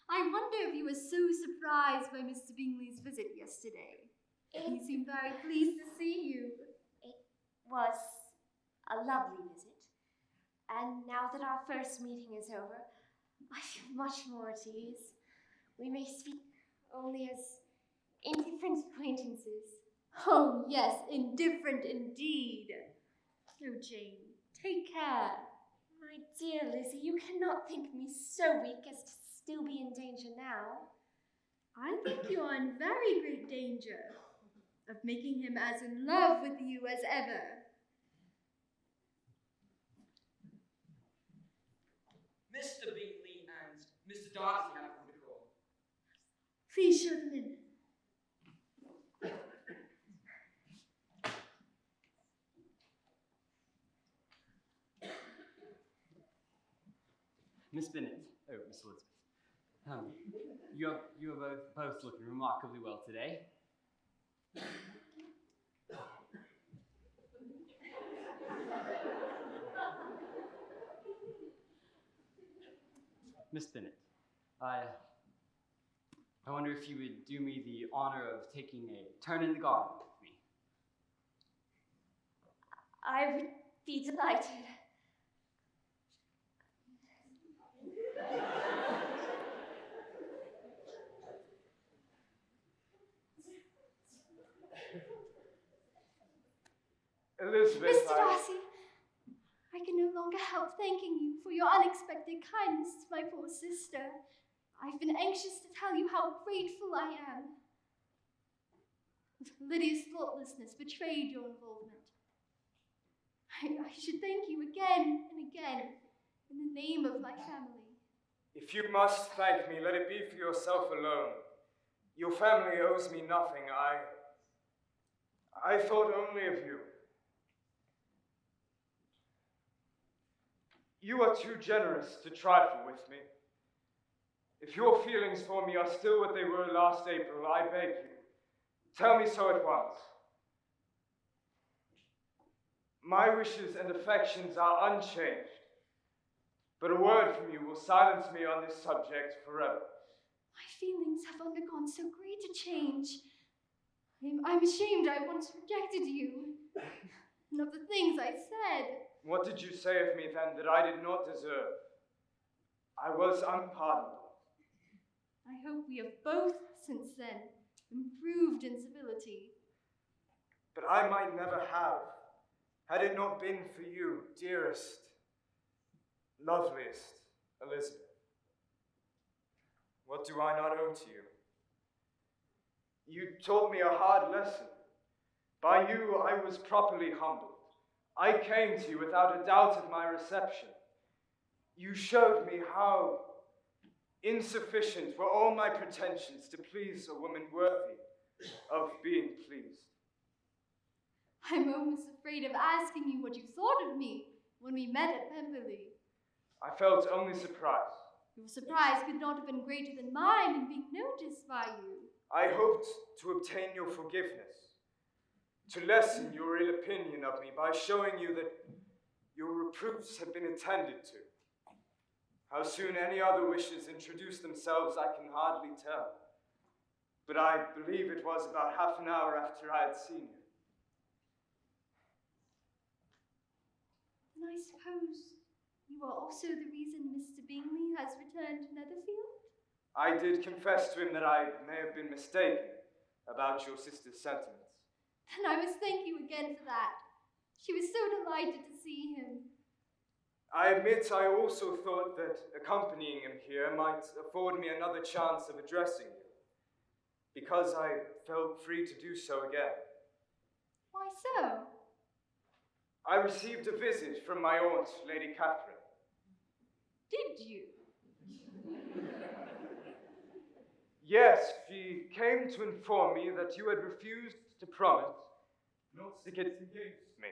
I wonder if you were so surprised by Mr. Bingley's visit yesterday. He seemed very pleased to see you. It was a lovely visit. And now that our first meeting is over, I feel much more at ease. We may speak only as indifferent acquaintances. Oh, yes, indifferent indeed. Oh, Jane, take care. My dear Lizzie, you cannot think me so weak as to still be in danger now. I think you are in very great danger of making him as in love with you as ever. Mr. Bingley and Mr. Darcy have come to call. Please show them in. Miss Bennet. Oh, Miss Elizabeth. You are both looking remarkably well today. Miss Bennet, I wonder if you would do me the honor of taking a turn in the garden with me. I would be delighted. Elizabeth, Mr. Darcy, I can no longer help thanking you for your unexpected kindness to my poor sister. I've been anxious to tell you how grateful I am. Lydia's thoughtlessness betrayed your involvement. I should thank you again and again in the name of my family. if you must thank me, let it be for yourself alone. Your family owes me nothing. I thought only of you. You are too generous to trifle with me. If your feelings for me are still what they were last April, I beg you, tell me so at once. My wishes and affections are unchanged, but a word from you will silence me on this subject forever. My feelings have undergone so great a change. I'm ashamed I once rejected you, and of the things I said. What did you say of me then that I did not deserve? I was unpardonable. I hope we have both, since then, improved in civility. But I might never have, had it not been for you, dearest, loveliest Elizabeth. What do I not owe to you? You taught me a hard lesson. By you, I was properly humbled. I came to you without a doubt of my reception. You showed me how insufficient were all my pretensions to please a woman worthy of being pleased. I'm almost afraid of asking you what you thought of me when we met at Pemberley. I felt only surprise. Your surprise could not have been greater than mine in being noticed by you. I hoped to obtain your forgiveness, to lessen your ill opinion of me by showing you that your reproofs had been attended to. How soon any other wishes introduced themselves, I can hardly tell. But I believe it was about half an hour after I had seen you. And I suppose you are also the reason Mr. Bingley has returned to Netherfield? I did confess to him that I may have been mistaken about your sister's sentiments. Then I must thank you again for that. She was so delighted to see him. I admit I also thought that accompanying him here might afford me another chance of addressing you, because I felt free to do so again. Why so? I received a visit from my aunt, Lady Catherine. Did you? Yes, she came to inform me that you had refused to promise not to get engaged to me.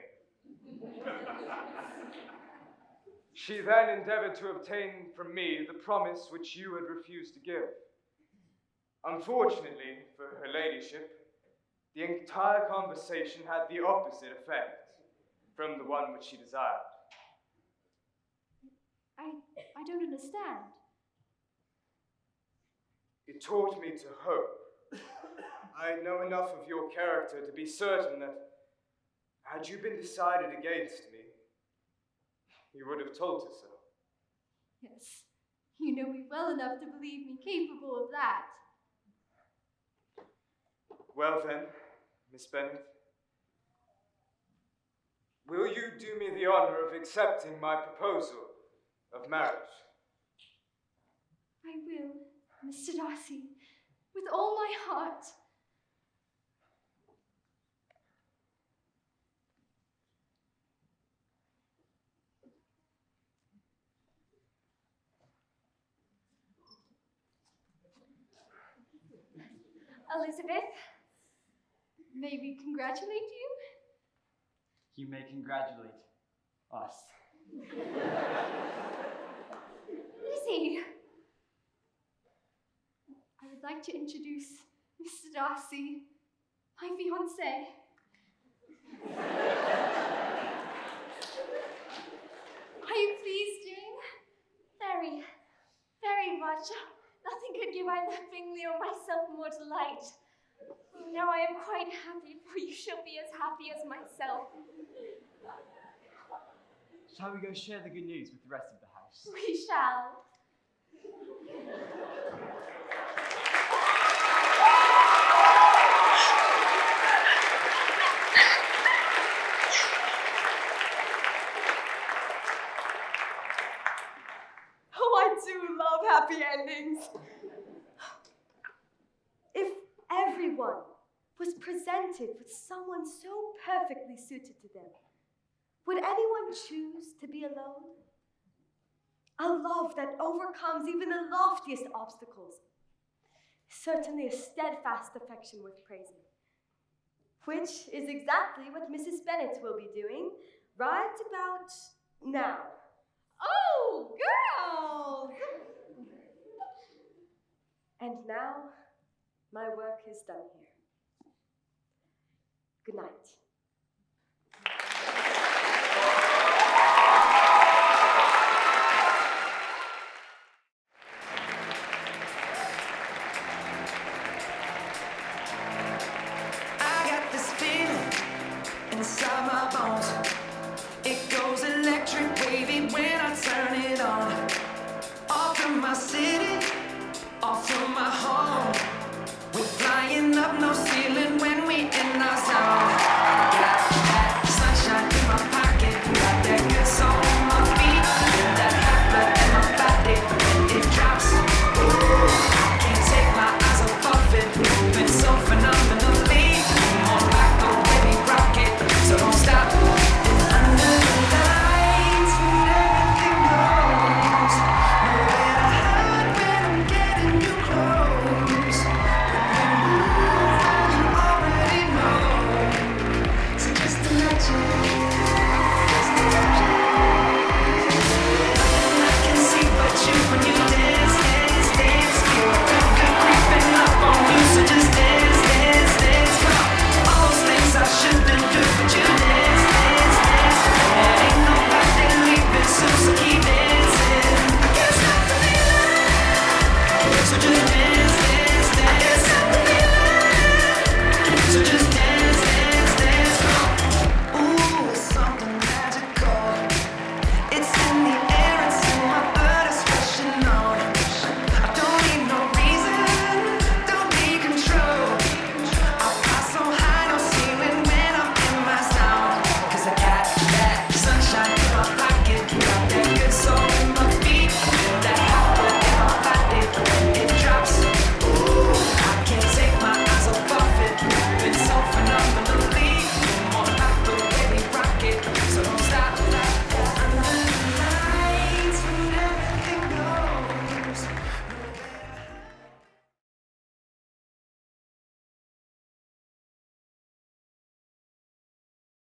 She then endeavored to obtain from me the promise which you had refused to give. Unfortunately for her ladyship, the entire conversation had the opposite effect from the one which she desired. I don't understand. It taught me to hope. I know enough of your character to be certain that, had you been decided against me, you would have told her so. Yes, you know me well enough to believe me capable of that. Well then, Miss Bennet, will you do me the honor of accepting my proposal of marriage? I will, Mr. Darcy, with all my heart. Elizabeth? May we congratulate you? You may congratulate us. Lizzie! I would like to introduce Mr. Darcy, my fiancé. Are you pleased, Jane? Very, very much. Nothing could give either Bingley or myself more delight. Now I am quite happy, for you shall be as happy as myself. Shall we go share the good news with the rest of the house? We shall. Oh, I do love happy endings. If everyone was presented with someone so perfectly suited to them, would anyone choose to be alone? A love that overcomes even the loftiest obstacles. certainly a steadfast affection worth praising. Which is exactly what Mrs. Bennett will be doing right about now. Oh, girls! And now, my work is done here. Good night.